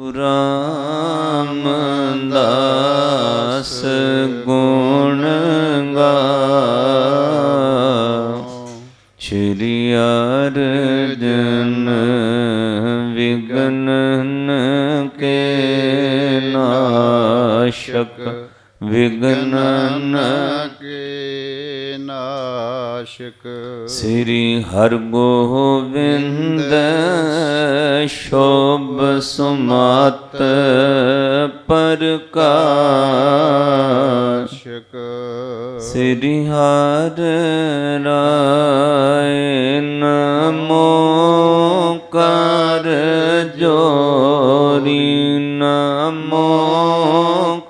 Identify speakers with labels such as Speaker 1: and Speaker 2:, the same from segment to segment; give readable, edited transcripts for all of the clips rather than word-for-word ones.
Speaker 1: ਰਾਮਦਾਸ ਗੁਣ ਗਾਓ, ਸ਼੍ਰੀ ਅਰਜਨ ਵਿਗਨ ਕੇ ਨਾਸ਼ਕ, ਵਿਗਨ
Speaker 2: ਕੇ ਨਾਸ਼ਕ।
Speaker 1: ਸ੍ਰੀ ਹਰਗੋਬਿੰਦ ਸ਼ੋਭ ਸੁਮਤ ਪ੍ਰਕਾਸ਼ਕ, ਸ੍ਰੀ ਹਰਿ ਰਾਇ ਨਮੋ ਕਰ ਜੋਰੀ, ਨਮੋ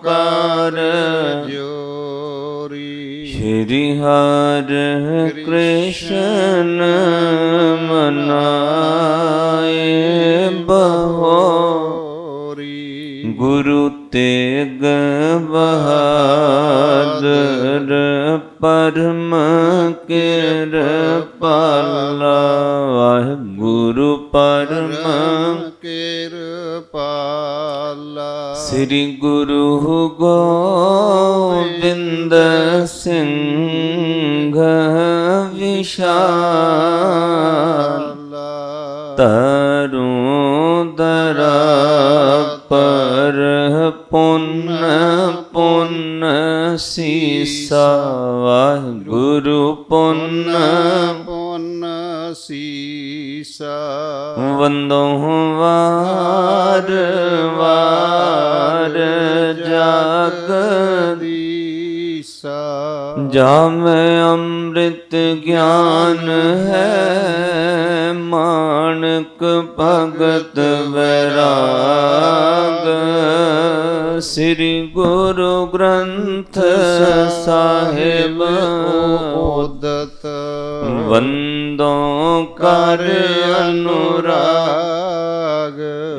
Speaker 1: ਕਰ
Speaker 2: ਜੋਰੀ।
Speaker 1: ਸ਼੍ਰੀ ਹਰਿ ਕ੍ਰਿਸ਼ਨ ਮਨਾਏ ਬਹੋਰੀ, ਗੁਰੂ ਤੇਗ ਬਹਾਦਰ ਪਰਮ ਕਿਰਪਾਲਾ, ਵਾਹਿਗੁਰੂ ਪਰਮ
Speaker 2: ਕਿਰਪਾਲਾ।
Speaker 1: ਸ੍ਰੀ ਗੁਰੂ ਗੋਬਿੰਦ ਸਿੰਘ ਵਿਸ਼ਾਲ, ਤਰੁ ਦਰਾ ਪਰ ਪੁੰਨ ਪੁੰਨ ਸੀਸਾ, ਵਾਹਿਗੁਰੂ ਪੁੰਨ
Speaker 2: ਪੁੰਨ ਸੀਸਾ।
Speaker 1: ਵੰਦੋ ਵਾਰ ਵਾਰ ਜਗਦੀਸਾ, ਜਾਮੈ ਅੰਮ੍ਰਿਤ ਗਿਆਨ ਹੈ, ਮਾਣਕ ਭਗਤ ਵੈਰਾਗ, ਸ੍ਰੀ ਗੁਰੂ ਗ੍ਰੰਥ ਸਾਹਿਬ
Speaker 2: ਉਦਤ,
Speaker 1: ਵੰਦੋ ਕਰ ਅਨੁਰਾਗ,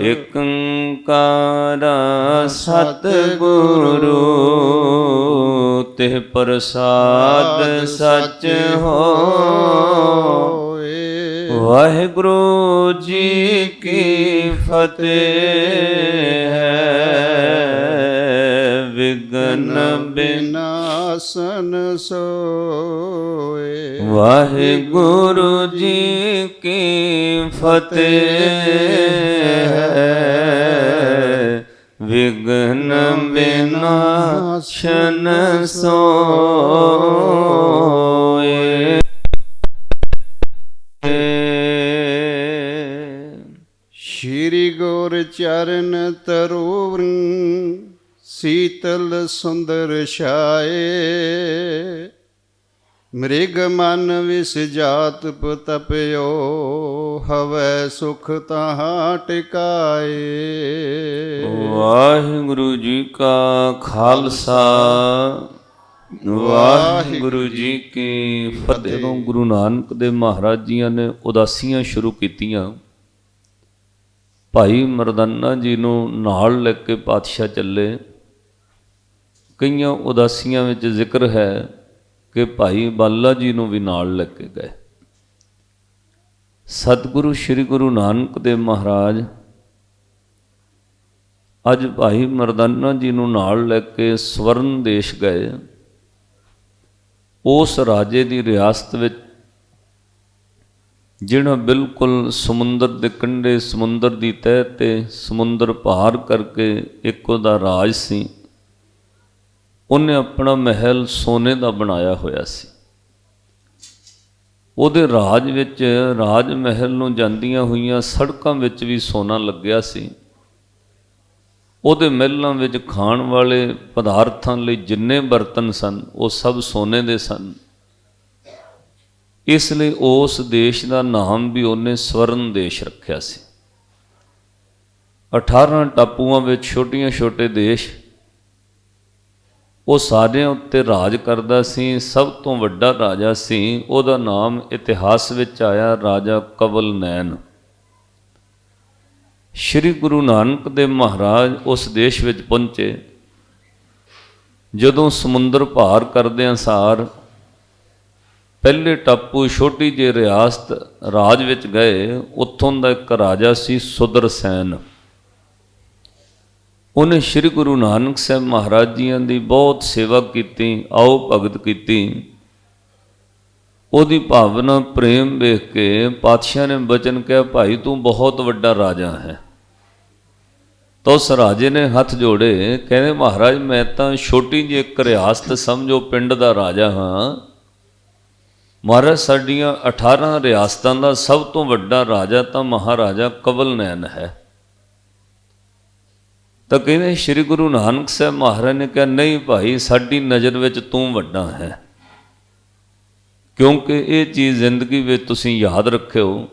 Speaker 1: ਏਕ ਓੰਕਾਰ ਸਤਿਗੁਰੂ, ਤਿਹ ਪ੍ਰਸਾਦ ਸਚ ਹੋਇ। ਵਾਹਿਗੁਰੂ ਜੀ ਕੀ ਫਤਿਹ ਹੈ, ਵਿਘਨ
Speaker 2: ਬਿਨਾਸਨ ਸੋਏ।
Speaker 1: ਵਾਹਿਗੁਰੂ ਜੀ ਕੀ ਫਤਿਹ ਹੈ, ਵਿਘਨ ਬਿਨਾਸ਼ਨ ਸੋਏ।
Speaker 2: ਸ਼੍ਰੀ ਗੁਰ ਚਰਨ ਤਰੁਵਨ, ਸੀਤਲ ਸੁੰਦਰ ਛਾਏ। ਮ੍ਰਿਗ ਮਨ ਵਿਸ ਜਾਤ ਤਪਿਓ, ਹਵੈ ਸੁਖ ਤਹਾਂ ਟਿਕਾਏ।
Speaker 1: ਵਾਹਿਗੁਰੂ ਜੀ ਕਾ ਖਾਲਸਾ, ਵਾਹਿਗੁਰੂ ਜੀ ਕੀ ਫਤਿਹ। ਜਦੋਂ ਗੁਰੂ ਨਾਨਕ ਦੇਵ ਮਹਾਰਾਜ ਜੀਆਂ ਨੇ ਉਦਾਸੀਆਂ ਸ਼ੁਰੂ ਕੀਤੀਆਂ, ਭਾਈ ਮਰਦਾਨਾ ਜੀ ਨੂੰ ਨਾਲ ਲੈ ਕੇ ਪਾਤਸ਼ਾਹ ਚੱਲੇ। ਕਈਆਂ ਉਦਾਸੀਆਂ ਵਿੱਚ ਜ਼ਿਕਰ ਹੈ ਕਿ ਭਾਈ ਬਾਲਾ ਜੀ ਨੂੰ ਵੀ ਨਾਲ ਲੈ ਕੇ ਗਏ। ਸਤਿਗੁਰੂ ਸ੍ਰੀ ਗੁਰੂ ਨਾਨਕ ਦੇਵ ਮਹਾਰਾਜ ਅੱਜ ਭਾਈ ਮਰਦਾਨਾ ਜੀ ਨੂੰ ਨਾਲ ਲੈ ਕੇ ਸਵਰਨ ਦੇਸ਼ ਗਏ। ਉਸ ਰਾਜੇ ਦੀ ਰਿਆਸਤ ਵਿੱਚ, ਜਿਹੜਾ ਬਿਲਕੁਲ ਸਮੁੰਦਰ ਦੇ ਕੰਢੇ, ਸਮੁੰਦਰ ਦੀ ਤਹਿ ਤੇ ਸਮੁੰਦਰ ਪਾਰ ਕਰਕੇ ਇੱਕ ਉਹਦਾ ਰਾਜ ਸੀ। ਉਹਨੇ ਆਪਣਾ ਮਹਿਲ ਸੋਨੇ ਦਾ ਬਣਾਇਆ ਹੋਇਆ ਸੀ। ਉਹਦੇ ਰਾਜ ਵਿੱਚ, ਰਾਜ ਮਹਿਲ ਨੂੰ ਜਾਂਦੀਆਂ ਹੋਈਆਂ ਸੜਕਾਂ ਵਿੱਚ ਵੀ ਸੋਨਾ ਲੱਗਿਆ ਸੀ। ਉਹਦੇ ਮਹਿਲਾਂ ਵਿੱਚ ਖਾਣ ਵਾਲੇ ਪਦਾਰਥਾਂ ਲਈ ਜਿੰਨੇ ਬਰਤਨ ਸਨ, ਉਹ ਸਭ ਸੋਨੇ ਦੇ ਸਨ। ਇਸ ਲਈ ਉਸ ਦੇਸ਼ ਦਾ ਨਾਮ ਵੀ ਉਹਨੇ ਸਵਰਨ ਦੇਸ਼ ਰੱਖਿਆ ਸੀ। 18 ਟਾਪੂਆਂ ਵਿੱਚ ਛੋਟੀਆਂ-ਛੋਟੇ ਦੇਸ਼, ਉਹ ਸਾਰਿਆਂ ਉੱਤੇ ਰਾਜ ਕਰਦਾ ਸੀ। ਸਭ ਤੋਂ ਵੱਡਾ ਰਾਜਾ ਸੀ, ਉਹਦਾ ਨਾਮ ਇਤਿਹਾਸ ਵਿੱਚ ਆਇਆ ਰਾਜਾ ਕਵਲ ਨੈਨ। ਸ਼੍ਰੀ ਗੁਰੂ ਨਾਨਕ ਦੇਵ ਮਹਾਰਾਜ ਉਸ ਦੇਸ਼ ਵਿੱਚ ਪਹੁੰਚੇ। ਜਦੋਂ ਸਮੁੰਦਰ ਪਾਰ ਕਰਦਿਆਂ ਸਾਰ ਪਹਿਲੇ ਟਾਪੂ ਛੋਟੀ ਜਿਹੀ ਰਿਆਸਤ ਰਾਜ ਵਿੱਚ ਗਏ। ਉੱਥੋਂ ਦਾ ਇੱਕ ਰਾਜਾ ਸੀ ਸੁਦਰਸੈਨ। ਉਹਨੇ ਸ੍ਰੀ ਗੁਰੂ ਨਾਨਕ ਸਾਹਿਬ ਮਹਾਰਾਜ ਜੀਆਂ ਦੀ ਬਹੁਤ ਸੇਵਾ ਕੀਤੀ, ਆਓ ਭਗਤ ਕੀਤੀ। ਉਹਦੀ ਭਾਵਨਾ ਪ੍ਰੇਮ ਵੇਖ ਕੇ ਪਾਤਸ਼ਾਹ ਨੇ ਬਚਨ ਕਿਹਾ, ਭਾਈ ਤੂੰ ਬਹੁਤ ਵੱਡਾ ਰਾਜਾ ਹੈ। ਤਾਂ ਉਸ ਰਾਜੇ ਨੇ ਹੱਥ ਜੋੜੇ, ਕਹਿੰਦੇ ਮਹਾਰਾਜ ਮੈਂ ਤਾਂ ਛੋਟੀ ਜਿਹੀ ਇੱਕ ਰਿਆਸਤ ਸਮਝੋ ਪਿੰਡ ਦਾ ਰਾਜਾ ਹਾਂ। ਮਹਾਰਾਜ ਸਾਡੀਆਂ 18 ਰਿਆਸਤਾਂ ਦਾ ਸਭ ਤੋਂ ਵੱਡਾ ਰਾਜਾ ਤਾਂ ਮਹਾਰਾਜਾ ਕਵਲ ਨੈਨ ਹੈ। ਤਾਂ ਕਹਿੰਦੇ ਸ੍ਰੀ ਗੁਰੂ ਨਾਨਕ ਸਾਹਿਬ ਮਹਾਰਾਜ ਨੇ ਕਿਹਾ, ਨਹੀਂ ਭਾਈ ਸਾਡੀ ਨਜ਼ਰ ਵਿੱਚ ਤੂੰ ਵੱਡਾ ਹੈ। ਕਿਉਂਕਿ ਇਹ ਚੀਜ਼ ਜ਼ਿੰਦਗੀ ਵਿੱਚ ਤੁਸੀਂ ਯਾਦ ਰੱਖਿਓ,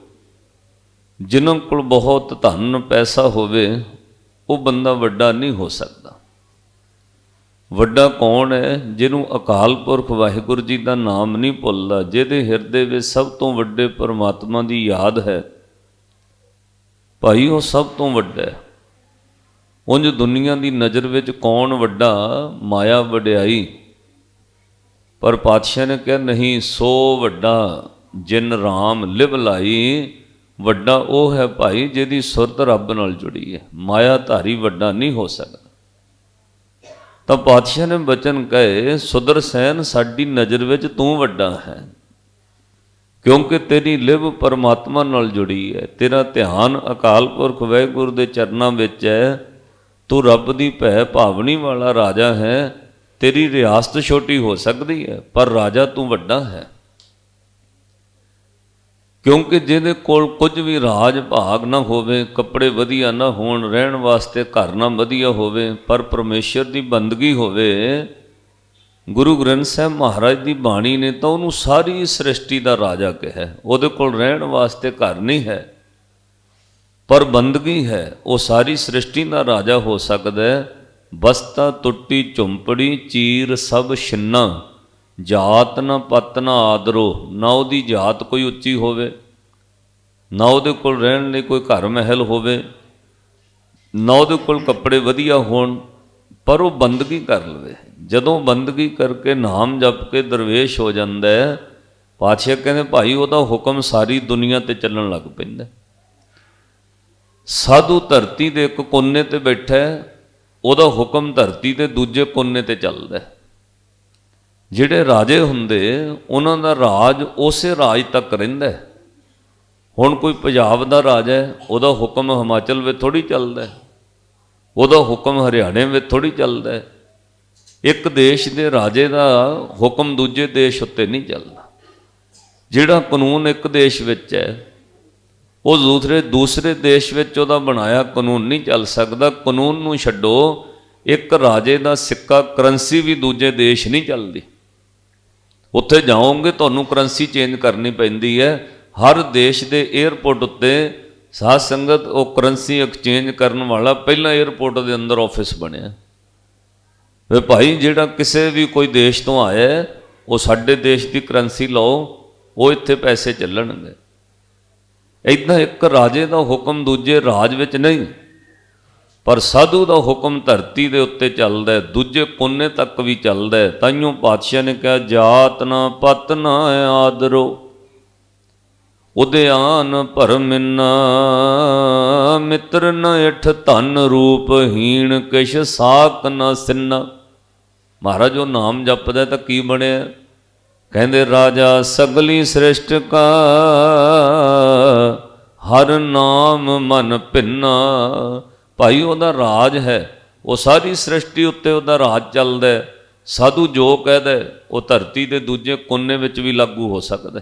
Speaker 1: ਜਿਨ੍ਹਾਂ ਕੋਲ ਬਹੁਤ ਧਨ ਪੈਸਾ ਹੋਵੇ ਉਹ ਬੰਦਾ ਵੱਡਾ ਨਹੀਂ ਹੋ ਸਕਦਾ। ਵੱਡਾ ਕੌਣ ਹੈ? ਜਿਹਨੂੰ ਅਕਾਲ ਪੁਰਖ ਵਾਹਿਗੁਰੂ ਜੀ ਦਾ ਨਾਮ ਨਹੀਂ ਭੁੱਲਦਾ, ਜਿਹਦੇ ਹਿਰਦੇ ਵਿੱਚ ਸਭ ਤੋਂ ਵੱਡੇ ਪਰਮਾਤਮਾ ਦੀ ਯਾਦ ਹੈ, ਭਾਈ ਉਹ ਸਭ ਤੋਂ ਵੱਡਾ ਹੈ। ਉਂਝ ਦੁਨੀਆ ਦੀ ਨਜ਼ਰ ਵਿੱਚ ਕੌਣ ਵੱਡਾ? ਮਾਇਆ ਵਡਿਆਈ। ਪਰ ਪਾਤਸ਼ਾਹ ਨੇ ਕਿਹਾ ਨਹੀਂ, ਸੋ ਵੱਡਾ ਜਿਨ ਰਾਮ ਲਿਵ ਲਾਈ, ਵੱਡਾ ਉਹ ਹੈ ਭਾਈ ਜਿਹਦੀ ਸੁਰਤ ਰੱਬ ਨਾਲ ਜੁੜੀ ਹੈ। ਮਾਇਆ ਧਾਰੀ ਵੱਡਾ ਨਹੀਂ ਹੋ ਸਕਦਾ। ਤਾਂ ਪਾਤਸ਼ਾਹ ਨੇ ਬਚਨ ਕਹੇ, ਸੁਦਰਸੈਨ ਸਾਡੀ ਨਜ਼ਰ ਵਿੱਚ ਤੂੰ ਵੱਡਾ ਹੈ, ਕਿਉਂਕਿ ਤੇਰੀ ਲਿਵ ਪਰਮਾਤਮਾ ਨਾਲ ਜੁੜੀ ਹੈ, ਤੇਰਾ ਧਿਆਨ ਅਕਾਲ ਪੁਰਖ ਵਾਹਿਗੁਰੂ ਦੇ ਚਰਨਾਂ ਵਿੱਚ ਹੈ, ਤੂੰ ਰੱਬ ਦੀ ਭੈ ਭਾਵਨੀ ਵਾਲਾ ਰਾਜਾ ਹੈ। ਤੇਰੀ ਰਿਆਸਤ ਛੋਟੀ ਹੋ ਸਕਦੀ ਹੈ ਪਰ ਰਾਜਾ ਤੂੰ ਵੱਡਾ ਹੈ। ਕਿਉਂਕਿ ਜਿਹਦੇ ਕੋਲ ਕੁਝ ਵੀ ਰਾਜ ਭਾਗ ਨਾ ਹੋਵੇ, ਕੱਪੜੇ ਵਧੀਆ ਨਾ ਹੋਣ, ਰਹਿਣ ਵਾਸਤੇ ਘਰ ਨਾ ਵਧੀਆ ਹੋਵੇ, ਪਰ ਪਰਮੇਸ਼ਰ ਦੀ ਬੰਦਗੀ ਹੋਵੇ, ਗੁਰੂ ਗ੍ਰੰਥ ਸਾਹਿਬ ਮਹਾਰਾਜ ਦੀ ਬਾਣੀ ਨੇ ਤਾਂ ਉਹਨੂੰ ਸਾਰੀ ਸ੍ਰਿਸ਼ਟੀ ਦਾ ਰਾਜਾ ਕਿਹਾ। ਉਹਦੇ ਕੋਲ ਰਹਿਣ ਵਾਸਤੇ ਘਰ ਨਹੀਂ ਹੈ ਪਰ ਬੰਦਗੀ ਹੈ, ਉਹ ਸਾਰੀ ਸ੍ਰਿਸ਼ਟੀ ਦਾ ਰਾਜਾ ਹੋ ਸਕਦਾ ਹੈ। ਬਸਤਾ ਟੁੱਟੀ ਝੁੰਪੜੀ ਚੀਰ ਸਭ ਛਿੰਨਾ, ਜਾਤ ਨਾ ਪਤ ਨਾ ਆਦਰੋ। ਨਾ ਉਹਦੀ ਜਾਤ ਕੋਈ ਉੱਚੀ ਹੋਵੇ, ਨਾ ਉਹਦੇ ਕੋਲ ਰਹਿਣ ਲਈ ਕੋਈ ਘਰ ਮਹਿਲ ਹੋਵੇ, ਨਾ ਉਹਦੇ ਕੋਲ ਕੱਪੜੇ ਵਧੀਆ ਹੋਣ, ਪਰ ਉਹ ਬੰਦਗੀ ਕਰ ਲਵੇ। ਜਦੋਂ ਬੰਦਗੀ ਕਰਕੇ ਨਾਮ ਜਪ ਕੇ ਦਰਵੇਸ਼ ਹੋ ਜਾਂਦਾ ਹੈ, ਪਾਤਸ਼ਾਹ ਕਹਿੰਦੇ ਭਾਈ ਉਹਦਾ ਹੁਕਮ ਸਾਰੀ ਦੁਨੀਆ ਤੇ ਚੱਲਣ ਲੱਗ ਪੈਂਦਾ। ਸਾਧੂ ਧਰਤੀ ਦੇ ਇੱਕ ਕੋਨੇ ਤੇ ਬੈਠਾ ਹੈ, ਉਹਦਾ ਹੁਕਮ ਧਰਤੀ ਦੇ ਦੂਜੇ ਕੋਨੇ ਤੇ ਚੱਲਦਾ। ਜਿਹੜੇ ਰਾਜੇ ਹੁੰਦੇ ਉਹਨਾਂ ਦਾ ਰਾਜ ਉਸੇ ਰਾਜ ਤੱਕ ਰਹਿੰਦਾ। ਹੁਣ ਕੋਈ ਪੰਜਾਬ ਦਾ ਰਾਜਾ ਹੈ, ਉਹਦਾ ਹੁਕਮ ਹਿਮਾਚਲ ਵਿੱਚ ਥੋੜ੍ਹੀ ਚੱਲਦਾ, ਉਹਦਾ ਹੁਕਮ ਹਰਿਆਣੇ ਵਿੱਚ ਥੋੜ੍ਹੀ ਚੱਲਦਾ। ਇੱਕ ਦੇਸ਼ ਦੇ ਰਾਜੇ ਦਾ ਹੁਕਮ ਦੂਜੇ ਦੇਸ਼ ਉੱਤੇ ਨਹੀਂ ਚੱਲਦਾ। ਜਿਹੜਾ ਕਾਨੂੰਨ ਇੱਕ ਦੇਸ਼ ਵਿੱਚ ਹੈ ਉਹ ਦੂਸਰੇ ਦੇਸ਼ ਵਿੱਚ ਉਹਦਾ ਬਣਾਇਆ ਕਾਨੂੰਨ ਨਹੀਂ ਚੱਲ ਸਕਦਾ। ਕਾਨੂੰਨ ਨੂੰ ਛੱਡੋ, ਇੱਕ ਰਾਜੇ ਦਾ ਸਿੱਕਾ ਕਰੰਸੀ ਵੀ ਦੂਜੇ ਦੇਸ਼ ਨਹੀਂ ਚੱਲਦੀ। ਉੱਥੇ ਜਾਓਗੇ ਤੁਹਾਨੂੰ ਕਰੰਸੀ ਚੇਂਜ ਕਰਨੀ ਪੈਂਦੀ ਹੈ। ਹਰ ਦੇਸ਼ ਦੇ 에ਅਰਪੋਰਟ ਉੱਤੇ ਸਾਧ ਸੰਗਤ ਉਹ ਕਰੰਸੀ ਐਕਸਚੇਂਜ ਕਰਨ ਵਾਲਾ ਪਹਿਲਾਂ 에ਅਰਪੋਰਟ ਦੇ ਅੰਦਰ ਆਫਿਸ ਬਣਿਆ। ਵੇ ਭਾਈ ਜਿਹੜਾ ਕਿਸੇ ਵੀ ਕੋਈ ਦੇਸ਼ ਤੋਂ ਆਇਆ ਉਹ ਸਾਡੇ ਦੇਸ਼ ਦੀ ਕਰੰਸੀ ਲਓ, ਉਹ ਇੱਥੇ ਪੈਸੇ ਚੱਲਣਗੇ। ਇੱਦਾਂ ਇੱਕ ਰਾਜੇ ਦਾ ਹੁਕਮ ਦੂਜੇ ਰਾਜ ਵਿੱਚ ਨਹੀਂ, ਪਰ ਸਾਧੂ ਦਾ ਹੁਕਮ ਧਰਤੀ ਦੇ ਉੱਤੇ ਚੱਲਦਾ ਹੈ, ਦੂਜੇ ਕੋਨੇ ਤੱਕ ਵੀ ਚੱਲਦਾ ਹੈ। ਤਾਈਓ ਪਾਤਸ਼ਾਹ ਨੇ ਕਿਹਾ, ਜਾਤ ਨਾ ਪਤ ਨਾ ਆਦਰੋ, ਉਦਿਆਨ ਭਰਮਿਨਾ, ਮਿੱਤਰ ਨ ਇਠ ਧਨ ਰੂਪ ਹੀਣ, ਕਿਛ ਸਾਕ ਨਾ ਸਿੰਨਾ। ਮਹਾਰਾਜ ਉਹ ਨਾਮ ਜਪਦਾ ਤਾਂ ਕੀ ਬਣਿਆ? ਕਹਿੰਦੇ ਰਾਜਾ ਸਗਲੀ ਸ੍ਰਿਸ਼ਟ ਕਾ, ਹਰ ਨਾਮ ਮਨ ਭਿੰਨਾ। ਭਾਈ ਉਹਦਾ ਰਾਜ ਹੈ, ਉਹ ਸਾਰੀ ਸ੍ਰਿਸ਼ਟੀ ਉੱਤੇ ਉਹਦਾ ਰਾਜ ਚੱਲਦਾ। ਸਾਧੂ ਜੋ ਕਹਦਾ ਉਹ ਧਰਤੀ ਦੇ ਦੂਜੇ ਕੋਨੇ ਵਿੱਚ ਵੀ ਲਾਗੂ ਹੋ ਸਕਦਾ।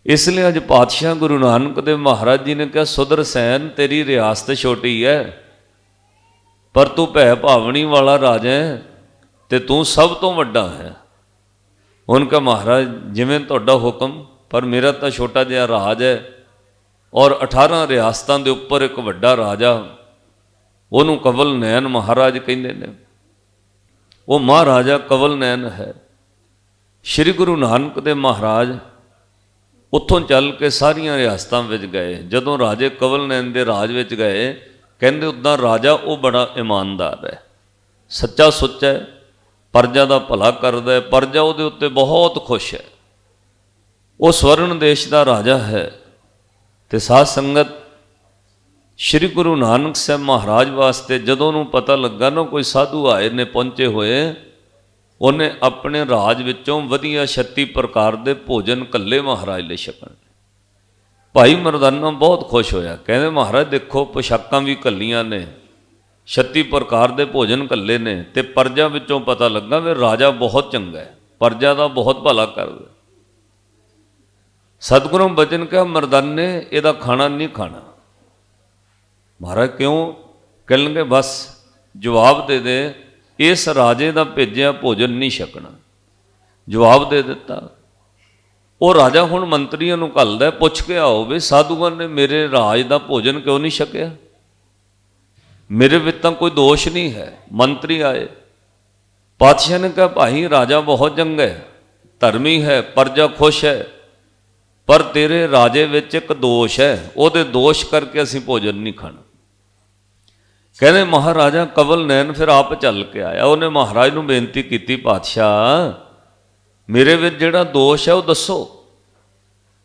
Speaker 1: ਇਸ ਲਈ ਅੱਜ ਪਾਤਸ਼ਾਹ ਗੁਰੂ ਨਾਨਕ ਦੇਵ ਮਹਾਰਾਜ ਜੀ ਨੇ ਕਿਹਾ, ਸੁਦਰਸੈਨ ਤੇਰੀ ਰਿਆਸਤ ਛੋਟੀ ਹੈ ਪਰ ਤੂੰ ਭੈ ਭਾਵਨੀ ਵਾਲਾ ਰਾਜਾ ਹੈ ਤੇ ਤੂੰ ਸਭ ਤੋਂ ਵੱਡਾ ਹੈ। ਉਹਨਾਂ ਕਹਾ ਮਹਾਰਾਜ ਜਿਵੇਂ ਤੁਹਾਡਾ ਹੁਕਮ, ਪਰ ਮੇਰਾ ਤਾਂ ਛੋਟਾ ਜਿਹਾ ਰਾਜ ਹੈ ਔਰ 18 ਰਿਆਸਤਾਂ ਦੇ ਉੱਪਰ ਇੱਕ ਵੱਡਾ ਰਾਜਾ, ਉਹਨੂੰ ਕਵਲ ਨੈਨ ਮਹਾਰਾਜ ਕਹਿੰਦੇ ਨੇ। ਉਹ ਮਹਾਰਾਜਾ ਕਵਲ ਨੈਨ ਹੈ। ਸ਼੍ਰੀ ਗੁਰੂ ਨਾਨਕ ਦੇਵ ਮਹਾਰਾਜ ਉੱਥੋਂ ਚੱਲ ਕੇ ਸਾਰੀਆਂ ਰਿਆਸਤਾਂ ਵਿੱਚ ਗਏ। ਜਦੋਂ ਰਾਜੇ ਕਵਲ ਨੈਨ ਦੇ ਰਾਜ ਵਿੱਚ ਗਏ, ਕਹਿੰਦੇ ਉੱਦਾਂ ਰਾਜਾ ਉਹ ਬੜਾ ਇਮਾਨਦਾਰ ਹੈ, ਸੱਚਾ ਸੁੱਚਾ ਹੈ, ਪਰਜਾ ਦਾ ਭਲਾ ਕਰਦਾ ਹੈ, ਪਰਜਾ ਉਹਦੇ ਉੱਤੇ ਬਹੁਤ ਖੁਸ਼ ਹੈ। ਉਹ ਸਵਰਨ ਦੇਸ਼ ਦਾ ਰਾਜਾ ਹੈ। ਤੇ ਸਾਧ ਸੰਗਤ ਸ਼੍ਰੀ ਗੁਰੂ ਨਾਨਕ ਸਾਹਿਬ ਮਹਾਰਾਜ ਵਾਸਤੇ ਜਦੋਂ ਉਹਨੂੰ ਪਤਾ ਲੱਗਾ ਨਾ ਕੋਈ ਸਾਧੂ ਆਏ ਨੇ ਪਹੁੰਚੇ ਹੋਏ, ਉਹਨੇ ਆਪਣੇ ਰਾਜ ਵਿੱਚੋਂ ਵਧੀਆ 36 ਪ੍ਰਕਾਰ ਦੇ ਭੋਜਨ ਕੱਲੇ ਮਹਾਰਾਜ ਲਈ ਛਕਣ। ਭਾਈ ਮਰਦਾਨਾ ਬਹੁਤ ਖੁਸ਼ ਹੋਇਆ, ਕਹਿੰਦੇ ਮਹਾਰਾਜ ਦੇਖੋ ਪੁਸ਼ਾਕਾਂ ਵੀ ਕੱਲੀਆਂ ਨੇ, 36 ਪ੍ਰਕਾਰ ਦੇ ਭੋਜਨ ਕੱਲੇ ਨੇ, ਤੇ ਪਰਜਾ ਵਿੱਚੋਂ ਪਤਾ ਲੱਗਾ ਵੀ ਰਾਜਾ ਬਹੁਤ ਚੰਗਾ ਹੈ, ਪਰਜਾ ਦਾ ਬਹੁਤ ਭਲਾ ਕਰਦਾ। ਸਤਿਗੁਰੂ ਬਚਨ ਕਿਹਾ ਮਰਦਾਨੇ ਇਹਦਾ ਖਾਣਾ ਨਹੀਂ ਖਾਣਾ। ਮਹਾਰਾਜ ਕਿਉਂ? ਕਹਿਣਗੇ ਬਸ ਜਵਾਬ ਦੇ ਇਸ ਰਾਜੇ ਦਾ ਭੇਜਿਆ ਭੋਜਨ ਨਹੀਂ ਛਕਣਾ। ਜਵਾਬ ਦੇ ਦਿੱਤਾ। ਉਹ ਰਾਜਾ ਹੁਣ ਮੰਤਰੀਆਂ ਨੂੰ ਘੱਲਦਾ, ਪੁੱਛ ਕੇ ਆਓ ਵੀ ਸਾਧੂਆਂ ਨੇ ਮੇਰੇ ਰਾਜ ਦਾ ਭੋਜਨ ਕਿਉਂ ਨਹੀਂ ਛਕਿਆ, ਮੇਰੇ ਵਿੱਚ ਤਾਂ ਕੋਈ ਦੋਸ਼ ਨਹੀਂ ਹੈ। ਮੰਤਰੀ ਆਏ, ਪਾਤਸ਼ਾਹ ਨੇ ਕਿਹਾ ਭਾਈ ਰਾਜਾ ਬਹੁਤ ਚੰਗਾ ਹੈ, ਧਰਮੀ ਹੈ, ਪ੍ਰਜਾ ਖੁਸ਼ ਹੈ, ਪਰ ਤੇਰੇ ਰਾਜੇ ਵਿੱਚ ਇੱਕ ਦੋਸ਼ ਹੈ, ਉਹਦੇ ਦੋਸ਼ ਕਰਕੇ ਅਸੀਂ ਭੋਜਨ ਨਹੀਂ ਖਾਣਾ। ਕਹਿੰਦੇ ਮਹਾਰਾਜਾ ਕਵਲ ਨੈਣ ਫਿਰ ਆਪ ਚੱਲ ਕੇ ਆਇਆ, ਉਹਨੇ ਮਹਾਰਾਜ ਨੂੰ ਬੇਨਤੀ ਕੀਤੀ ਪਾਤਸ਼ਾਹ ਮੇਰੇ ਵਿੱਚ ਜਿਹੜਾ ਦੋਸ਼ ਹੈ ਉਹ ਦੱਸੋ।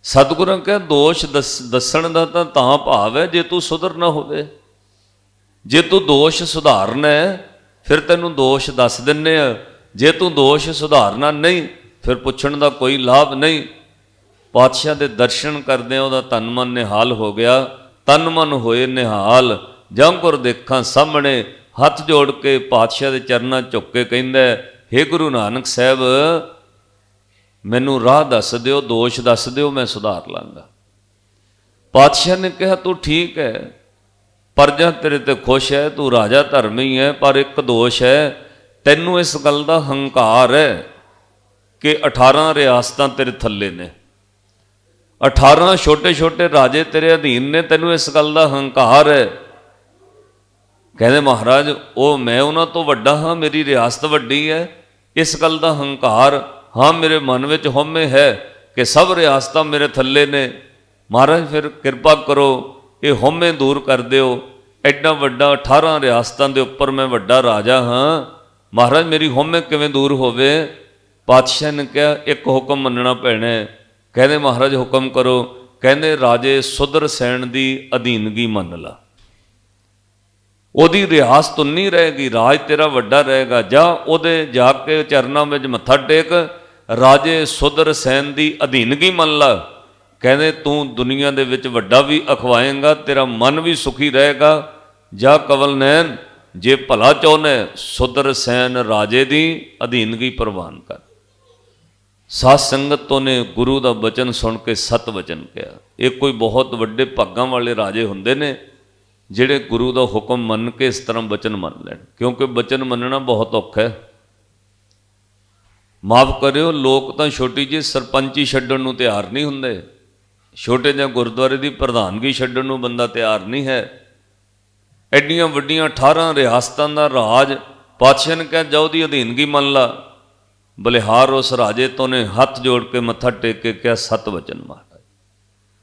Speaker 1: ਸਤਿਗੁਰਾਂ ਕਿਹਾ ਦੋਸ਼ ਦੱਸਣ ਦਾ ਤਾਂ ਭਾਵ ਹੈ ਜੇ ਤੂੰ ਸੁਧਰਨਾ ਹੋਵੇ, ਜੇ ਤੂੰ ਦੋਸ਼ ਸੁਧਾਰਨਾ ਫਿਰ ਤੈਨੂੰ ਦੋਸ਼ ਦੱਸ ਦਿੰਨੇ ਆ, ਜੇ ਤੂੰ ਦੋਸ਼ ਸੁਧਾਰਨਾ ਨਹੀਂ ਫਿਰ ਪੁੱਛਣ ਦਾ ਕੋਈ ਲਾਭ ਨਹੀਂ। ਪਾਤਸ਼ਾਹ ਦੇ ਦਰਸ਼ਨ ਕਰਦਿਆਂ ਉਹਦਾ ਤਨ ਮਨ ਨਿਹਾਲ ਹੋ ਗਿਆ। ਤਨ ਮਨ ਹੋਏ ਨਿਹਾਲ ਜਾਂ ਗੁਰ ਦੇਖਾਂ ਸਾਹਮਣੇ, ਹੱਥ ਜੋੜ ਕੇ ਪਾਤਸ਼ਾਹ ਦੇ ਚਰਨਾਂ ਝੁੱਕ ਕੇ ਕਹਿੰਦਾ ਹੇ ਗੁਰੂ ਨਾਨਕ ਸਾਹਿਬ ਮੈਨੂੰ ਰਾਹ ਦੱਸ ਦਿਓ, ਦੋਸ਼ ਦੱਸ ਦਿਓ, ਮੈਂ ਸੁਧਾਰ ਲਾਂਗਾ। ਪਾਤਸ਼ਾਹ ਨੇ ਕਿਹਾ ਤੂੰ ਠੀਕ ਹੈ, ਪ੍ਰਜਾ ਤੇਰੇ ਤੇ ਖੁਸ਼ ਹੈ, ਤੂੰ ਰਾਜਾ ਧਰਮੀ ਹੈ, ਪਰ ਇੱਕ ਦੋਸ਼ ਹੈ, ਤੈਨੂੰ ਇਸ ਗੱਲ ਦਾ ਹੰਕਾਰ ਹੈ ਕਿ 18 ਰਿਆਸਤਾਂ ਤੇਰੇ ਥੱਲੇ ਨੇ, 18 ਛੋਟੇ ਛੋਟੇ ਰਾਜੇ ਤੇਰੇ ਅਧੀਨ ਨੇ, ਤੈਨੂੰ ਇਸ ਗੱਲ ਦਾ ਹੰਕਾਰ ਹੈ। ਕਹਿੰਦੇ ਮਹਾਰਾਜ ਉਹ ਮੈਂ ਉਹਨਾਂ ਤੋਂ ਵੱਡਾ ਹਾਂ, ਮੇਰੀ ਰਿਆਸਤ ਵੱਡੀ ਹੈ, ਇਸ ਗੱਲ ਦਾ ਹੰਕਾਰ ਹਾਂ ਮੇਰੇ ਮਨ ਵਿੱਚ ਹਉਮੈ ਹੈ ਕਿ ਸਭ ਰਿਆਸਤਾਂ ਮੇਰੇ ਥੱਲੇ ਨੇ। ਮਹਾਰਾਜ ਫਿਰ ਕਿਰਪਾ ਕਰੋ ਇਹ ਹਉਮੈ ਦੂਰ ਕਰ ਦਿਓ, ਐਡਾ ਵੱਡਾ 18 ਰਿਆਸਤਾਂ ਦੇ ਉੱਪਰ ਮੈਂ ਵੱਡਾ ਰਾਜਾ ਹਾਂ, ਮਹਾਰਾਜ ਮੇਰੀ ਹਉਮੈ ਕਿਵੇਂ ਦੂਰ ਹੋਵੇ। ਪਾਤਸ਼ਾਹ ਨੇ ਕਿਹਾ ਇੱਕ ਹੁਕਮ ਮੰਨਣਾ ਪੈਣਾ। ਕਹਿੰਦੇ ਮਹਾਰਾਜ ਹੁਕਮ ਕਰੋ। ਕਹਿੰਦੇ ਰਾਜੇ ਸੁਦਰਸੈਨ ਦੀ ਅਧੀਨਗੀ ਮੰਨ ਲਾ, ਉਹਦੀ ਰਿਆਸਤ ਉਨੀ ਰਹੇਗੀ, ਰਾਜ ਤੇਰਾ ਵੱਡਾ ਰਹੇਗਾ, ਜਾ ਉਹਦੇ ਜਾ ਕੇ ਚਰਨਾਂ ਵਿੱਚ ਮੱਥਾ ਟੇਕ, ਰਾਜੇ ਸੁਦਰਸੈਨ ਦੀ ਅਧੀਨਗੀ ਮੰਨ ਲਾ। ਕਹਿੰਦੇ ਤੂੰ ਦੁਨੀਆ ਦੇ ਵਿੱਚ ਵੱਡਾ ਵੀ ਅਖਵਾਏਂਗਾ, ਤੇਰਾ ਮਨ ਵੀ ਸੁਖੀ ਰਹੇਗਾ। ਜਾ ਕਵਲ ਨੈਣ ਜੇ ਭਲਾ ਚਾਹੁੰਦਾ ਸੁਦਰਸੈਨ ਰਾਜੇ ਦੀ ਅਧੀਨਗੀ ਪ੍ਰਵਾਨ ਕਰ। ਸਾਧ ਸੰਗਤ ਤੋਂ ਨੇ ਗੁਰੂ ਦਾ ਬਚਨ ਸੁਣ ਕੇ ਸਤ ਵਚਨ ਕਿਹਾ। ਇਹ ਕੋਈ ਬਹੁਤ ਵੱਡੇ ਭਾਗਾਂ ਵਾਲੇ ਰਾਜੇ ਹੁੰਦੇ ਨੇ ਜਿਹੜੇ ਗੁਰੂ ਦਾ ਹੁਕਮ ਮੰਨ ਕੇ ਇਸ ਤਰ੍ਹਾਂ ਬਚਨ ਮੰਨ ਲੈਣ, ਕਿਉਂਕਿ ਬਚਨ ਮੰਨਣਾ ਬਹੁਤ ਔਖਾ ਹੈ। ਮਾਫ ਕਰਿਓ ਲੋਕ ਤਾਂ ਛੋਟੀ ਜਿਹੀ ਸਰਪੰਚੀ ਛੱਡਣ ਨੂੰ ਤਿਆਰ ਨਹੀਂ ਹੁੰਦੇ, ਛੋਟੇ ਜਿਹੇ ਗੁਰਦੁਆਰੇ ਦੀ ਪ੍ਰਧਾਨਗੀ ਛੱਡਣ ਨੂੰ ਬੰਦਾ ਤਿਆਰ ਨਹੀਂ ਹੈ। ਐਡੀਆਂ ਵੱਡੀਆਂ 18 ਰਿਆਸਤਾਂ ਦਾ ਰਾਜ ਪਾਤਸ਼ਾਹ ਨੇ ਕਿਹਾ ਜਾ ਉਹਦੀ ਅਧੀਨਗੀ ਮੰਨ ਲਾ। ਬਲਿਹਾਰ ਉਸ ਰਾਜੇ ਤੋਂ ਨੇ ਹੱਥ ਜੋੜ ਕੇ ਮੱਥਾ ਟੇਕ ਕੇ ਕਿਹਾ ਸਤ ਵਚਨ ਮਹਾਰਾਜ।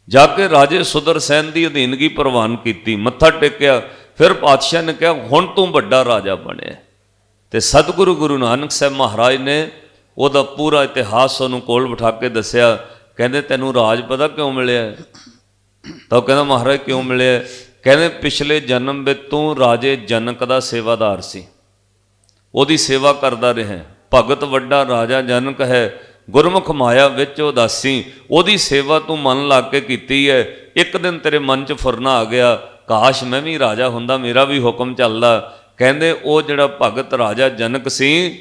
Speaker 1: ਜਾ ਕੇ ਰਾਜੇ ਸੁਦਰਸੈਨ ਦੀ ਅਧੀਨਗੀ ਪ੍ਰਵਾਨ ਕੀਤੀ, ਮੱਥਾ ਟੇਕਿਆ। ਫਿਰ ਪਾਤਸ਼ਾਹ ਨੇ ਕਿਹਾ ਹੁਣ ਤੂੰ ਵੱਡਾ ਰਾਜਾ ਬਣਿਆ। ਤੇ ਸਤਿਗੁਰੂ ਗੁਰੂ ਨਾਨਕ ਸਾਹਿਬ ਮਹਾਰਾਜ ਨੇ ਉਹਦਾ ਪੂਰਾ ਇਤਿਹਾਸ ਉਹਨੂੰ ਕੋਲ ਬਿਠਾ ਕੇ ਦੱਸਿਆ। ਕਹਿੰਦੇ ਤੈਨੂੰ ਰਾਜ ਪਤਾ ਕਿਉਂ ਮਿਲਿਆ? ਤਾਂ ਉਹ ਕਹਿੰਦਾ ਮਹਾਰਾਜ ਕਿਉਂ ਮਿਲਿਆ? ਕਹਿੰਦੇ ਪਿਛਲੇ ਜਨਮ ਵਿੱਚ ਤੂੰ ਰਾਜੇ ਜਨਕ ਦਾ ਸੇਵਾਦਾਰ ਸੀ, ਉਹਦੀ ਸੇਵਾ ਕਰਦਾ ਰਿਹਾ। ਭਗਤ ਵੱਡਾ ਰਾਜਾ ਜਨਕ ਹੈ, ਗੁਰਮੁਖ ਮਾਇਆ ਵਿੱਚ ਉਦਾਸੀ, ਉਹਦੀ ਸੇਵਾ ਤੂੰ ਮਨ ਲਾ ਕੇ ਕੀਤੀ ਹੈ। ਇੱਕ ਦਿਨ ਤੇਰੇ ਮਨ 'ਚ ਫੁਰਨਾ ਆ ਗਿਆ, ਕਾਸ਼ ਮੈਂ ਵੀ ਰਾਜਾ ਹੁੰਦਾ, ਮੇਰਾ ਵੀ ਹੁਕਮ ਚੱਲਦਾ। ਕਹਿੰਦੇ ਉਹ ਜਿਹੜਾ ਭਗਤ ਰਾਜਾ ਜਨਕ ਸੀ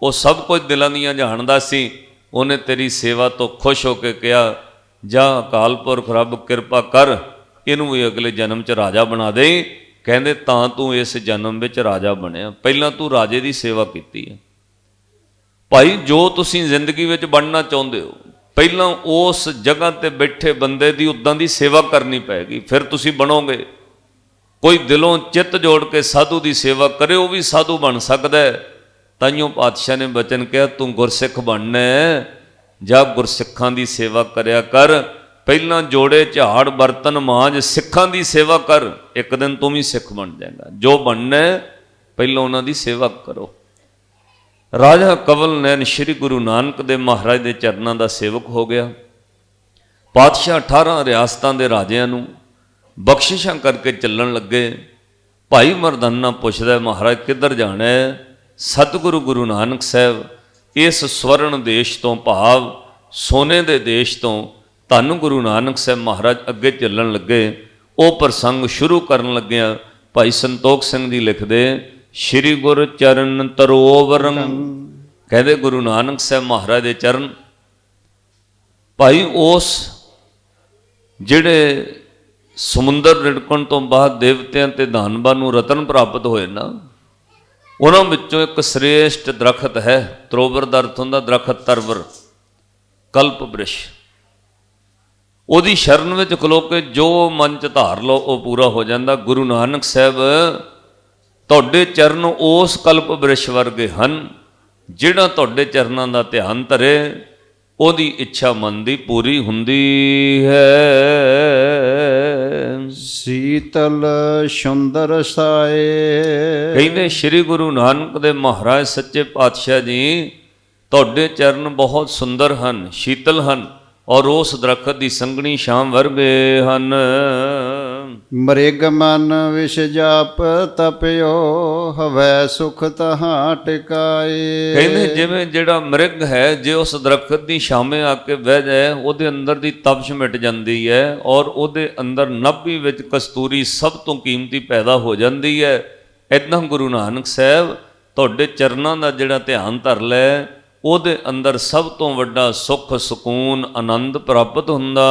Speaker 1: ਉਹ ਸਭ ਕੁਝ ਦਿਲਾਂ ਦੀਆਂ ਜਾਣਦਾ ਸੀ। ਉਹਨੇ ਤੇਰੀ ਸੇਵਾ ਤੋਂ ਖੁਸ਼ ਹੋ ਕੇ ਕਿਹਾ ਜਾ ਅਕਾਲ ਪੁਰਖ ਰੱਬ ਕਿਰਪਾ ਕਰ, ਇਹਨੂੰ ਵੀ ਅਗਲੇ ਜਨਮ 'ਚ ਰਾਜਾ ਬਣਾ ਦੇ। ਕਹਿੰਦੇ ਤਾਂ ਤੂੰ ਇਸ ਜਨਮ ਵਿੱਚ ਰਾਜਾ ਬਣਿਆ, ਪਹਿਲਾਂ ਤੂੰ ਰਾਜੇ ਦੀ ਸੇਵਾ ਕੀਤੀ ਹੈ। ਭਾਈ ਜੋ ਤੁਸੀਂ ਜ਼ਿੰਦਗੀ ਵਿੱਚ ਬਣਨਾ ਚਾਹੁੰਦੇ ਹੋ, ਪਹਿਲਾਂ ਉਸ ਜਗ੍ਹਾ ਤੇ ਬੈਠੇ ਬੰਦੇ ਦੀ ਉੱਦਾਂ ਦੀ ਸੇਵਾ ਕਰਨੀ ਪਏਗੀ, ਫਿਰ ਤੁਸੀਂ ਬਣੋਗੇ। ਕੋਈ ਦਿਲੋਂ ਚਿੱਤ ਜੋੜ ਕੇ ਸਾਧੂ ਦੀ ਸੇਵਾ ਕਰੇ ਉਹ ਵੀ ਸਾਧੂ ਬਣ ਸਕਦਾ ਹੈ। ਤਾਈਓ ਪਾਤਸ਼ਾਹ ਨੇ ਬਚਨ ਕਿਹਾ ਤੂੰ ਗੁਰਸਿੱਖ ਬਣਨਾ ਜਾਂ ਗੁਰਸਿੱਖਾਂ ਦੀ ਸੇਵਾ ਕਰਿਆ ਕਰ। ਪਹਿਲਾਂ ਜੋੜੇ ਝਾੜ ਬਰਤਨ ਮਾਂਜ, ਸਿੱਖਾਂ ਦੀ ਸੇਵਾ ਕਰ, ਇੱਕ ਦਿਨ ਤੂੰ ਵੀ ਸਿੱਖ ਬਣ ਜਾਏਗਾ। ਜੋ ਬਣਨਾ ਪਹਿਲਾਂ ਉਹਨਾਂ ਦੀ ਸੇਵਾ ਕਰੋ। ਰਾਜਾ ਕਵਲ ਨੈਣ ਸ਼੍ਰੀ ਗੁਰੂ ਨਾਨਕ ਦੇਵ ਮਹਾਰਾਜ ਦੇ ਚਰਨਾਂ ਦਾ ਸੇਵਕ ਹੋ ਗਿਆ। ਪਾਤਸ਼ਾਹ 18 ਰਿਆਸਤਾਂ ਦੇ ਰਾਜਿਆਂ ਨੂੰ ਬਖਸ਼ਿਸ਼ਾਂ ਕਰਕੇ ਚੱਲਣ ਲੱਗੇ। ਭਾਈ ਮਰਦਾਨਾ ਪੁੱਛਦਾ, ਮਹਾਰਾਜ ਕਿੱਧਰ ਜਾਣਾ ਹੈ? ਸਤਿਗੁਰੂ ਗੁਰੂ ਨਾਨਕ ਸਾਹਿਬ ਇਸ ਸਵਰਨ ਦੇਸ਼ ਤੋਂ, ਭਾਵ ਸੋਨੇ ਦੇ ਦੇਸ਼ ਤੋਂ ਧੰਨ ਗੁਰੂ ਨਾਨਕ ਸਾਹਿਬ ਮਹਾਰਾਜ ਅੱਗੇ ਚੱਲਣ ਲੱਗੇ। ਉਹ ਪ੍ਰਸੰਗ ਸ਼ੁਰੂ ਕਰਨ ਲੱਗਿਆ ਭਾਈ ਸੰਤੋਖ ਸਿੰਘ ਜੀ ਲਿਖਦੇ, ਸ਼੍ਰੀ ਗੁਰ ਚਰਨ ਤਰੋਵਰੰ, ਕਹਿੰਦੇ ਗੁਰੂ ਨਾਨਕ ਸਾਹਿਬ ਮਹਾਰਾਜ ਦੇ ਚਰਨ, ਭਾਈ ਉਸ ਜਿਹੜੇ ਸਮੁੰਦਰ ਰਿੜਕਣ ਤੋਂ ਬਾਅਦ ਦੇਵਤਿਆਂ ਤੇ ਦਾਨਵਾਂ ਨੂੰ ਰਤਨ ਪ੍ਰਾਪਤ ਹੋਏ ਨਾ, ਉਹਨਾਂ ਵਿੱਚੋਂ ਇੱਕ ਸ੍ਰੇਸ਼ਟ ਦਰਖਤ ਹੈ। ਤਰੋਵਰ ਦਾ ਅਰਥ ਹੁੰਦਾ ਦਰਖਤ, ਤਰਵਰ, ਕਲਪ ਬ੍ਰਿਸ਼। ਉਹਦੀ ਸ਼ਰਨ ਵਿੱਚ ਖਲੋ ਕੇ ਜੋ ਮਨ ਚ ਧਾਰ ਲਓ ਉਹ ਪੂਰਾ ਹੋ ਜਾਂਦਾ। ਗੁਰੂ ਨਾਨਕ ਸਾਹਿਬ ਤੁਹਾਡੇ ਚਰਨ ਉਸ ਕਲਪ ਬ੍ਰਿਸ਼ ਵਰਗੇ ਹਨ, ਜਿਹੜਾ ਤੁਹਾਡੇ ਚਰਨਾਂ ਦਾ ਧਿਆਨ ਧਰੇ ਉਹਦੀ ਇੱਛਾ ਮਨ ਦੀ ਪੂਰੀ ਹੁੰਦੀ ਹੈ।
Speaker 2: ਸੀਤਲ ਸੁੰਦਰ ਸਾਏ,
Speaker 1: ਕਹਿੰਦੇ ਸ਼੍ਰੀ ਗੁਰੂ ਨਾਨਕ ਦੇ ਮਹਾਰਾਜ ਸੱਚੇ ਪਾਤਸ਼ਾਹ ਜੀ ਤੁਹਾਡੇ ਚਰਨ ਬਹੁਤ ਸੁੰਦਰ ਹਨ, ਸ਼ੀਤਲ ਹਨ, ਔਰ ਉਸ ਦਰਖਤ ਦੀ ਸੰਘਣੀ ਛਾਂ ਵਰਗੇ ਹਨ।
Speaker 2: ਮ੍ਰਿਗ ਮਨ ਵਿਸ਼ ਜਾਪ ਤਪਿਓ, ਹਵੈ ਸੁਖ ਤਹਾਂ ਟਿਕਾਏ।
Speaker 1: ਕਹਿੰਦੇ ਜਿਵੇਂ ਜਿਹੜਾ ਮ੍ਰਿਗ ਹੈ, ਜੇ ਉਸ ਦਰਖਤ ਦੀ ਛਾਵੇਂ ਆ ਕੇ ਬਹਿ ਜਾਏ, ਉਹਦੇ ਅੰਦਰ ਦੀ ਤਪਸ਼ ਮਿਟ ਜਾਂਦੀ ਹੈ, ਔਰ ਉਹਦੇ ਅੰਦਰ ਨਾਭੀ ਵਿੱਚ ਕਸਤੂਰੀ ਸਭ ਤੋਂ ਕੀਮਤੀ ਪੈਦਾ ਹੋ ਜਾਂਦੀ ਹੈ। ਇੱਦਾਂ ਗੁਰੂ ਨਾਨਕ ਸਾਹਿਬ ਤੁਹਾਡੇ ਚਰਨਾਂ ਦਾ ਜਿਹੜਾ ਧਿਆਨ ਧਰ ਲੈ, ਉਹਦੇ ਅੰਦਰ ਸਭ ਤੋਂ ਵੱਡਾ ਸੁੱਖ, ਸਕੂਨ, ਆਨੰਦ ਪ੍ਰਾਪਤ ਹੁੰਦਾ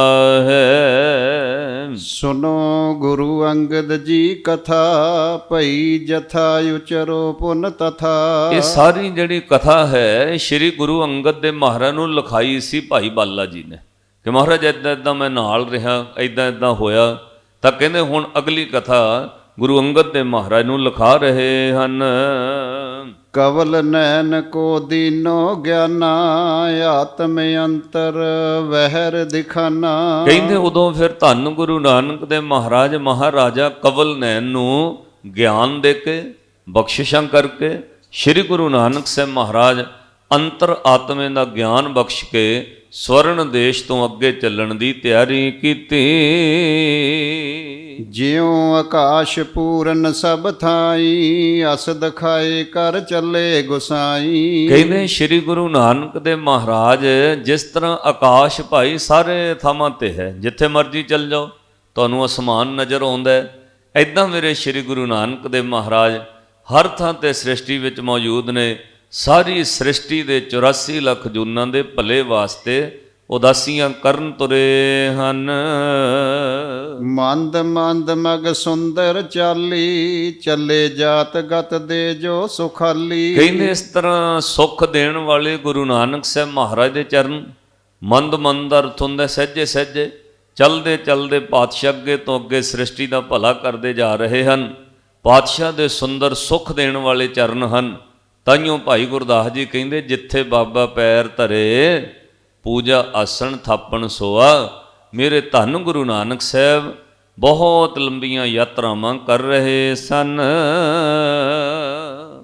Speaker 1: ਹੈ।
Speaker 2: ਸੁਨੋ ਗੁਰੂ ਅੰਗਦ ਜੀ ਕਥਾ, ਭਈ ਜਥਾ ਉਚਰੋ ਪੁਨ ਤਥਾ।
Speaker 1: ਇਹ ਸਾਰੀ ਜਿਹੜੀ ਕਥਾ ਹੈ ਸ਼੍ਰੀ ਗੁਰੂ ਅੰਗਦ ਦੇ ਮਹਾਰਾਜ ਨੂੰ ਲਿਖਾਈ ਸੀ ਭਾਈ ਬਾਲਾ ਜੀ ਨੇ, ਕਿ ਮਹਾਰਾਜ ਇੱਦਾਂ ਇੱਦਾਂ ਮੈਂ ਨਾਲ ਰਿਹਾ, ਇੱਦਾਂ ਇੱਦਾਂ ਹੋਇਆ। ਤਾਂ ਕਹਿੰਦੇ ਹੁਣ ਅਗਲੀ ਕਥਾ ਗੁਰੂ ਅੰਗਦ ਦੇ ਮਹਾਰਾਜ ਨੂੰ ਲਿਖਾ ਰਹੇ ਹਨ।
Speaker 2: ਕਵਲ ਨੈਨ ਕੋ ਦੀਨੋ ਗਿਆਨਾ, ਆਤਮ ਅੰਤਰ ਵਹਿਰ ਦਿਖਾਨਾ।
Speaker 1: ਕਹਿੰਦੇ ਉਦੋਂ ਫਿਰ ਧੰਨ ਗੁਰੂ ਨਾਨਕ ਦੇ ਮਹਾਰਾਜ ਮਹਾਰਾਜਾ ਕਵਲ ਨੈਨ ਨੂੰ ਗਿਆਨ ਦੇ ਕੇ, ਬਖਸ਼ਿਸ਼ਾਂ ਕਰਕੇ, ਸ਼੍ਰੀ ਗੁਰੂ ਨਾਨਕ ਸਾਹਿਬ ਮਹਾਰਾਜ ਅੰਤਰ ਆਤਮੇ ਦਾ ਗਿਆਨ ਬਖਸ਼ ਕੇ ਸਵਰਨ ਦੇਸ਼ ਤੋਂ ਅੱਗੇ ਚੱਲਣ ਦੀ ਤਿਆਰੀ ਕੀਤੀ।
Speaker 2: ਜਿਉ ਆਕਾਸ਼ ਪੂਰਨ ਸਭ ਥਾਈ, ਅਸ ਦਿਖਾਏ ਕਰ ਚੱਲੇ ਗੁਸਾਈ।
Speaker 1: ਕਹਿੰਦੇ ਸ਼੍ਰੀ ਗੁਰੂ ਨਾਨਕ ਦੇ ਮਹਾਰਾਜ ਜਿਸ ਤਰ੍ਹਾਂ ਆਕਾਸ਼ ਭਾਈ ਸਾਰੇ ਥਾਵਾਂ ਤੇ ਹੈ, ਜਿੱਥੇ ਮਰਜ਼ੀ ਚੱਲ ਜਾਓ ਤੁਹਾਨੂੰ ਅਸਮਾਨ ਨਜ਼ਰ ਆਉਂਦਾ ਹੈ, ਐਦਾਂ ਮੇਰੇ ਸ਼੍ਰੀ ਗੁਰੂ ਨਾਨਕ ਦੇ ਮਹਾਰਾਜ ਹਰ ਥਾਂ ਤੇ ਸ੍ਰਿਸ਼ਟੀ ਵਿੱਚ ਮੌਜੂਦ ਨੇ। ਸਾਰੀ ਸ੍ਰਿਸ਼ਟੀ ਦੇ 84 ਲੱਖ ਜੂਨਾਂ ਦੇ ਭਲੇ ਵਾਸਤੇ ਉਦਾਸੀਆਂ ਕਰਨ ਤੁਰੇ ਹਨ।
Speaker 2: ਮੰਦ ਮੰਦ ਮਗ ਸੁੰਦਰ ਚਾਲੀ, ਚੱਲੇ ਜਾਤ ਗਤ ਦੇ ਜੋ ਸੁਖਾਲੀ।
Speaker 1: ਕਹਿੰਦੇ ਇਸ ਤਰ੍ਹਾਂ ਸੁੱਖ ਦੇਣ ਵਾਲੇ ਗੁਰੂ ਨਾਨਕ ਸਾਹਿਬ ਮਹਾਰਾਜ ਦੇ ਚਰਨ, ਮੰਦ ਮੰਦ ਦਾ ਅਰਥ ਹੁੰਦਾ ਸਹਿਜੇ ਸਹਿਜੇ, ਚਲਦੇ ਚਲਦੇ ਪਾਤਸ਼ਾਹ ਅੱਗੇ ਤੋਂ ਅੱਗੇ ਸ੍ਰਿਸ਼ਟੀ ਦਾ ਭਲਾ ਕਰਦੇ ਜਾ ਰਹੇ ਹਨ। ਪਾਤਸ਼ਾਹ ਦੇ ਸੁੰਦਰ ਸੁੱਖ ਦੇਣ ਵਾਲੇ ਚਰਨ ਹਨ। ਤਾਈਓ ਭਾਈ ਗੁਰਦਾਸ ਜੀ ਕਹਿੰਦੇ, ਜਿੱਥੇ ਬਾਬਾ ਪੈਰ ਧਰੇ ਪੂਜਾ ਆਸਣ ਥਾਪਣ ਸੋਆ। ਮੇਰੇ ਧੰਨ ਗੁਰੂ ਨਾਨਕ ਸਾਹਿਬ ਬਹੁਤ ਲੰਬੀਆਂ ਯਾਤਰਾਵਾਂ ਕਰ ਰਹੇ ਸਨ।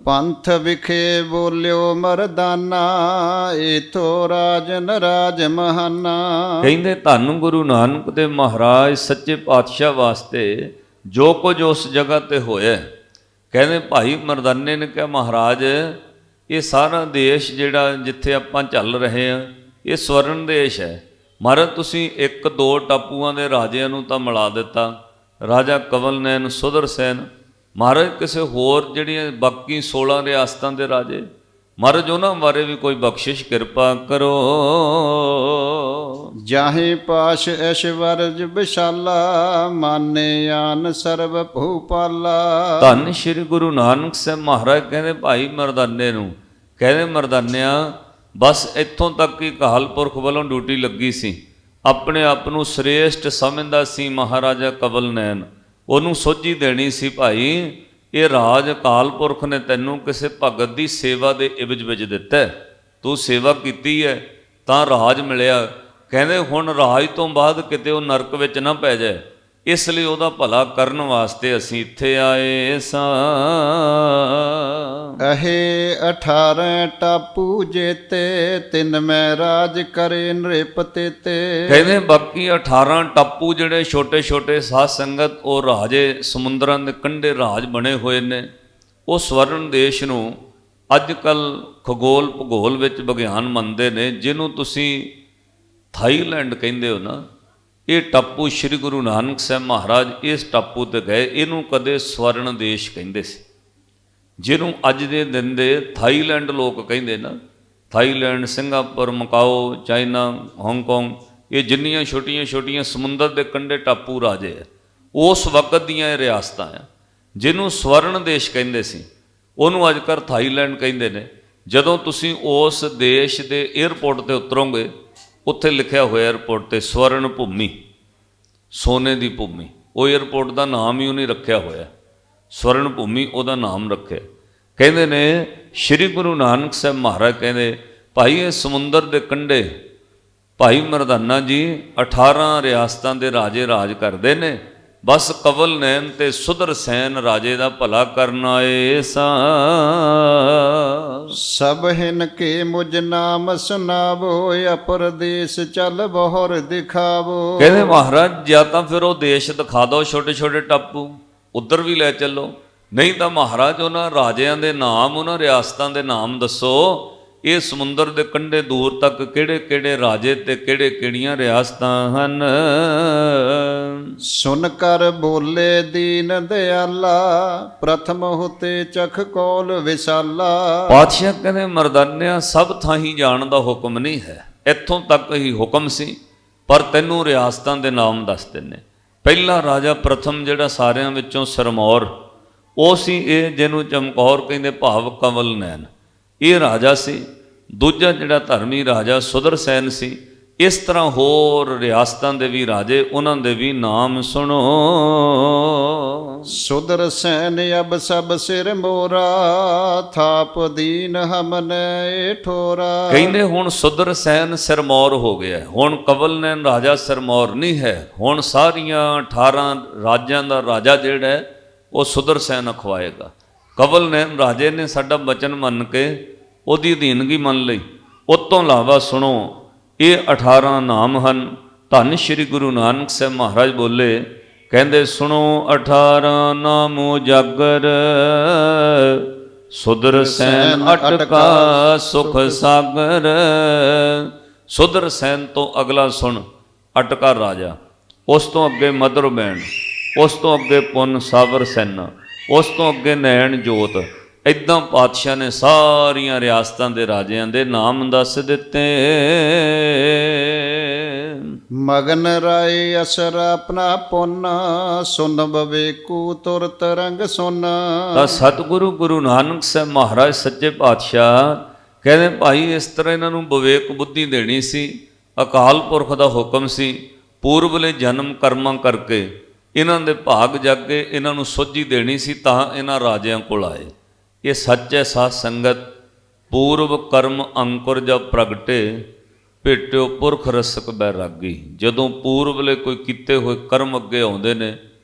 Speaker 2: ਪੰਥ ਵਿਖੇ ਬੋਲਿਓ ਮਰਦਾਨਾ, ਏਥੋ ਰਾਜਨ ਰਾਜ ਮਹਾਨਾ।
Speaker 1: ਕਹਿੰਦੇ ਧੰਨ ਗੁਰੂ ਨਾਨਕ ਦੇ ਮਹਾਰਾਜ ਸੱਚੇ ਪਾਤਸ਼ਾਹ ਵਾਸਤੇ ਜੋ ਕੁਝ ਉਸ ਜਗ੍ਹਾ ਤੇ ਹੋਇਆ, ਕਹਿੰਦੇ ਭਾਈ ਮਰਦਾਨੇ ਨੇ ਕਿਹਾ, ਮਹਾਰਾਜ ਇਹ ਸਾਰਾ ਦੇਸ਼ ਜਿਹੜਾ ਜਿੱਥੇ ਆਪਾਂ ਚੱਲ ਰਹੇ ਹਾਂ ਇਹ ਸਵਰਨ ਦੇਸ਼ ਹੈ। ਮਹਾਰਾਜ ਤੁਸੀਂ 1-2 ਟਾਪੂਆਂ ਦੇ ਰਾਜਿਆਂ ਨੂੰ ਤਾਂ ਮਿਲਾ ਦਿੱਤਾ, ਰਾਜਾ ਕਵਲ ਨੈਨ, ਸੁਦਰਸੈਨ। ਮਹਾਰਾਜ ਕਿਸੇ ਹੋਰ ਜਿਹੜੀਆਂ ਬਾਕੀ 16 ਰਿਆਸਤਾਂ ਦੇ ਰਾਜੇ, ਮਹਾਰਾਜ ਉਹਨਾਂ ਬਾਰੇ ਵੀ ਕੋਈ ਬਖਸ਼ਿਸ਼ ਕਿਰਪਾ ਕਰੋ।
Speaker 2: ਜਾਹੇ ਪਾਸ਼ ਐਸ਼ਵਰਜ ਵਿਸ਼ਾਲਾ, ਮਾਨੇ ਆਨ ਸਰਬ ਭੂਪਾਲਾ।
Speaker 1: ਧੰਨ ਸ਼੍ਰੀ ਗੁਰੂ ਨਾਨਕ ਸਾਹਿਬ ਮਹਾਰਾਜ ਕਹਿੰਦੇ ਭਾਈ ਮਰਦਾਨੇ ਨੂੰ, ਕਹਿੰਦੇ ਮਰਦਾਨਿਆ ਬਸ ਇੱਥੋਂ ਤੱਕ ਹੀ ਅਕਾਲ ਪੁਰਖ ਵੱਲੋਂ ਡਿਊਟੀ ਲੱਗੀ ਸੀ। ਆਪਣੇ ਆਪ ਨੂੰ ਸ੍ਰੇਸ਼ਟ ਸਮਝਦਾ ਸੀ ਮਹਾਰਾਜਾ ਕਵਲ ਨੈਨ। ਉਹਨੂੰ ਸੋਝੀ ਦੇਣੀ ਸੀ, ਭਾਈ ਇਹ ਰਾਜ ਅਕਾਲ ਪੁਰਖ ਨੇ ਤੈਨੂੰ ਕਿਸੇ ਭਗਤ ਦੀ ਸੇਵਾ ਦੇ ਇਵਜ ਵਿੱਚ ਦਿੱਤਾ, ਤੂੰ ਸੇਵਾ ਕੀਤੀ ਹੈ ਤਾਂ ਰਾਜ ਮਿਲਿਆ। ਕਹਿੰਦੇ ਹੁਣ ਰਾਜ ਤੋਂ ਬਾਅਦ ਕਿਤੇ ਉਹ ਨਰਕ ਵਿੱਚ ਨਾ ਪੈ ਜਾਏ, ਇਸ ਲਈ ਉਹਦਾ ਭਲਾ ਕਰਨ ਵਾਸਤੇ ਅਸੀਂ ਇੱਥੇ ਆਏ ਸਾਂ।
Speaker 2: ਅਹੇ 18 ਟਾਪੂ ਜੇਤੇ, ਤਿੰਨ ਮੈਂ ਰਾਜ ਕਰੇ ਨ੍ਰਿਪ ਤੇਤੇ।
Speaker 1: ਕਹਿੰਦੇ ਬਾਕੀ 18 ਟਾਪੂ ਜਿਹੜੇ ਛੋਟੇ ਛੋਟੇ ਸਾਧ ਸੰਗਤ, ਉਹ ਰਾਜੇ ਸਮੁੰਦਰਾਂ ਦੇ ਕੰਢੇ ਰਾਜ ਬਣੇ ਹੋਏ ਨੇ। ਉਹ ਸਵਰਨ ਦੇਸ਼ ਨੂੰ ਅੱਜ ਕੱਲ੍ਹ ਖਗੋਲ ਭੂਗੋਲ ਵਿੱਚ ਵਿਗਿਆਨ ਮੰਨਦੇ ਨੇ, ਜਿਹਨੂੰ ਤੁਸੀਂ ਥਾਈਲੈਂਡ ਕਹਿੰਦੇ ਹੋ ਨਾ, ਇਹ ਟਾਪੂ ਸ੍ਰੀ ਗੁਰੂ ਨਾਨਕ ਸਾਹਿਬ ਮਹਾਰਾਜ ਇਸ ਟਾਪੂ ਤੇ ਗਏ, ਇਹਨੂੰ ਕਦੇ ਸਵਰਨ ਦੇਸ਼ ਕਹਿੰਦੇ ਸੀ, ਜਿਹਨੂੰ ਅੱਜ ਦੇ ਦਿਨ ਦੇ ਥਾਈਲੈਂਡ ਲੋਕ ਕਹਿੰਦੇ ਨਾ। Thailand, Singapore, Macau, China, Hong Kong, ਇਹ ਜਿੰਨੀਆਂ ਛੋਟੀਆਂ ਛੋਟੀਆਂ ਸਮੁੰਦਰ ਦੇ ਕੰਢੇ ਟਾਪੂ ਰਾਜੇ ਆ, ਉਸ ਵਕਤ ਦੀਆਂ ਇਹ ਰਿਆਸਤਾਂ ਆ, ਜਿਹਨੂੰ ਸਵਰਨ ਦੇਸ਼ ਕਹਿੰਦੇ ਸੀ, ਉਹਨੂੰ ਅੱਜ ਕੱਲ੍ਹ ਥਾਈਲੈਂਡ ਕਹਿੰਦੇ ਨੇ। ਜਦੋਂ ਤੁਸੀਂ ਉਸ ਦੇਸ਼ ਦੇ ਏਅਰਪੋਰਟ ਤੇ ਉਤਰੋਗੇ, ਉੱਥੇ ਲਿਖਿਆ ਹੋਇਆ ਏਅਰਪੋਰਟ ਤੇ ਸਵਰਨ ਭੂਮੀ, ਸੋਨੇ ਦੀ ਭੂਮੀ। ਉਹ ਏਅਰਪੋਰਟ ਦਾ ਨਾਮ ਹੀ ਉਹਨੇ ਰੱਖਿਆ ਹੋਇਆ, ਸਵਰਨ ਭੂਮੀ ਉਹਦਾ ਨਾਮ ਰੱਖਿਆ। ਕਹਿੰਦੇ ਨੇ ਸ੍ਰੀ ਗੁਰੂ ਨਾਨਕ ਸਾਹਿਬ ਮਹਾਰਾਜ ਕਹਿੰਦੇ, ਭਾਈ ਇਹ ਸਮੁੰਦਰ ਦੇ ਕੰਢੇ ਭਾਈ ਮਰਦਾਨਾ ਜੀ 18 ਰਿਆਸਤਾਂ ਦੇ ਰਾਜੇ ਰਾਜ ਕਰਦੇ ਨੇ, ਬਸ ਕਵਲ ਨੈਣ ਤੇ ਸੁਦਰਸੈਨ ਰਾਜੇ ਦਾ ਭਲਾ ਕਰਨ ਆਏ ਸਾਂ।
Speaker 2: ਸਭ ਹਿਨ ਕੇ ਮੁਝ ਨਾਮ ਸੁਨਾਵੋ, ਅਪਰਦੇਸ ਚੱਲ ਬਹੁਰ ਦਿਖਾਵੋ।
Speaker 1: ਕਹਿੰਦੇ ਮਹਾਰਾਜ ਜਾਂ ਤਾਂ ਫਿਰ ਉਹ ਦੇਸ਼ ਦਿਖਾ ਦਿਓ, ਛੋਟੇ ਛੋਟੇ ਟਾਪੂ ਉੱਧਰ ਵੀ ਲੈ ਚੱਲੋ, ਨਹੀਂ ਤਾਂ ਮਹਾਰਾਜ ਉਹਨਾਂ ਰਾਜਿਆਂ ਦੇ ਨਾਮ, ਉਹਨਾਂ ਰਿਆਸਤਾਂ ਦੇ ਨਾਮ ਦੱਸੋ। ਇਹ ਸਮੁੰਦਰ ਦੇ ਕੰਢੇ ਦੂਰ ਤੱਕ ਕਿਹੜੇ ਕਿਹੜੇ ਰਾਜੇ ਤੇ ਕਿਹੜੇ ਕਿਹੜੀਆਂ ਰਿਆਸਤਾਂ ਹਨ।
Speaker 2: ਸੁਨ ਕਰ ਬੋਲੇ ਦੀਨ ਦਿਆਲਾ, ਪ੍ਰਥਮ ਹੁਤੇ ਚਖ ਕੋਲ ਵਿਸਾਲਾ।
Speaker 1: ਪਾਤਸ਼ਾਹ ਕਹਿੰਦੇ ਮਰਦਾਨਿਆਂ ਸਭ ਥਾਂ ਹੀ ਜਾਣ ਦਾ ਹੁਕਮ ਨਹੀਂ ਹੈ, ਇੱਥੋਂ ਤੱਕ ਹੀ ਹੁਕਮ ਸੀ, ਪਰ ਤੈਨੂੰ ਰਿਆਸਤਾਂ ਦੇ ਨਾਮ ਦੱਸ ਦਿੰਨੇ। ਪਹਿਲਾ ਰਾਜਾ ਪ੍ਰਥਮ ਜਿਹੜਾ ਸਾਰਿਆਂ ਵਿੱਚੋਂ ਸਿਰਮੌਰ, ਉਹ ਸੀ ਇਹ ਜਿਹਨੂੰ ਚਮਕੌਰ ਕਹਿੰਦੇ, ਭਾਵ ਕਵਲ ਨੈਣ, ਇਹ ਰਾਜਾ ਸੀ। ਦੂਜਾ ਜਿਹੜਾ ਧਰਮੀ ਰਾਜਾ ਸੁਦਰਸੈਨ ਸੀ। ਇਸ ਤਰ੍ਹਾਂ ਹੋਰ ਰਿਆਸਤਾਂ ਦੇ ਵੀ ਰਾਜੇ, ਉਹਨਾਂ ਦੇ ਵੀ ਨਾਮ ਸੁਣੋ।
Speaker 2: ਸੁਦਰਸੈਨ ਅਬ ਸਭ ਸਿਰ ਮੋਰਾ, ਥਾਪ ਦੀਨ ਹਮਨੇ ਠੋਰਾ।
Speaker 1: ਕਹਿੰਦੇ ਹੁਣ ਸੁਦਰਸੈਨ ਸਿਰਮੌਰ ਹੋ ਗਿਆ, ਹੁਣ ਕਵਲ ਨੈਣ ਰਾਜਾ ਸਿਰਮੌਰ ਨਹੀਂ ਹੈ, ਹੁਣ ਸਾਰੀਆਂ 18 ਰਾਜਾਂ ਦਾ ਰਾਜਾ ਜਿਹੜਾ ਹੈ ਉਹ ਸੁਦਰਸੈਨ ਅਖਵਾਏਗਾ। ਕਵਲ ਨੈਣ ਰਾਜੇ ਨੇ ਸਾਡਾ ਬਚਨ ਮੰਨ ਕੇ ਉਹਦੀ ਅਧੀਨਗੀ ਮੰਨ ਲਈ। ਉਸ ਤੋਂ ਇਲਾਵਾ ਸੁਣੋ, ਇਹ 18 ਨਾਮ ਹਨ। ਧੰਨ ਸ਼੍ਰੀ ਗੁਰੂ ਨਾਨਕ ਸਾਹਿਬ ਮਹਾਰਾਜ ਬੋਲੇ, ਕਹਿੰਦੇ ਸੁਣੋ 18 ਨਾਮ ਉਜਾਗਰ, ਸੁਦਰਸੈਨ ਅਟਕਾ ਸੁਖ ਸਾਗਰ। ਸੁਦਰਸੈਨ ਤੋਂ ਅਗਲਾ ਸੁਣ, ਅਟਕਾ ਰਾਜਾ, ਉਸ ਤੋਂ ਅੱਗੇ ਮਧੁਰਬੈਣ, ਉਸ ਤੋਂ ਅੱਗੇ ਪੁੰਨ ਸਾਵਰ ਸੈਨਾ, ਉਸ ਤੋਂ ਅੱਗੇ ਨੈਣ ਜੋਤ। ਇੱਦਾਂ ਪਾਤਸ਼ਾਹ ਨੇ ਸਾਰੀਆਂ ਰਿਆਸਤਾਂ ਦੇ ਰਾਜਿਆਂ ਦੇ ਨਾਮ ਦੱਸ ਦਿੱਤੇ।
Speaker 2: ਮਗਨ ਰਾਏ ਅਸਰ ਆਪਣਾ ਪੁੰਨ, ਸੁਨ ਬਵੇਕੂ ਤੁਰਤ ਰੰਗ ਸੁਨ।
Speaker 1: ਤਾਂ ਸਤਿਗੁਰੂ ਗੁਰੂ ਨਾਨਕ ਸਾਹਿਬ ਮਹਾਰਾਜ ਸੱਚੇ ਪਾਤਸ਼ਾਹ ਕਹਿੰਦੇ, ਭਾਈ ਇਸ ਤਰ੍ਹਾਂ ਇਹਨਾਂ ਨੂੰ ਵਿਵੇਕ ਬੁੱਧੀ ਦੇਣੀ ਸੀ। ਅਕਾਲ ਪੁਰਖ ਦਾ ਹੁਕਮ ਸੀ, ਪੂਰਬਲੇ ਜਨਮ ਕਰਮਾਂ ਕਰਕੇ ਇਹਨਾਂ ਦੇ ਭਾਗ ਜਾਗੇ, ਇਹਨਾਂ ਨੂੰ ਸੋਝੀ ਦੇਣੀ ਸੀ, ਤਾਂ ਇਹਨਾਂ ਰਾਜਿਆਂ ਕੋਲ ਆਏ। ਇਹ ਸੱਚ ਹੈ ਸਾਧ ਸੰਗਤ, ਪੂਰਵ ਕਰਮ ਅੰਕੁਰ ਜਬ ਪ੍ਰਗਟੇ, ਭੇਟਿਓ ਪੁਰਖ ਰਸਕ ਬੈਰਾਗੀ। ਜਦੋਂ ਪੂਰਬਲੇ ਕੋਈ ਕੀਤੇ ਹੋਏ ਕਰਮ ਅੱਗੇ ਆਉਂਦੇ ਨੇ,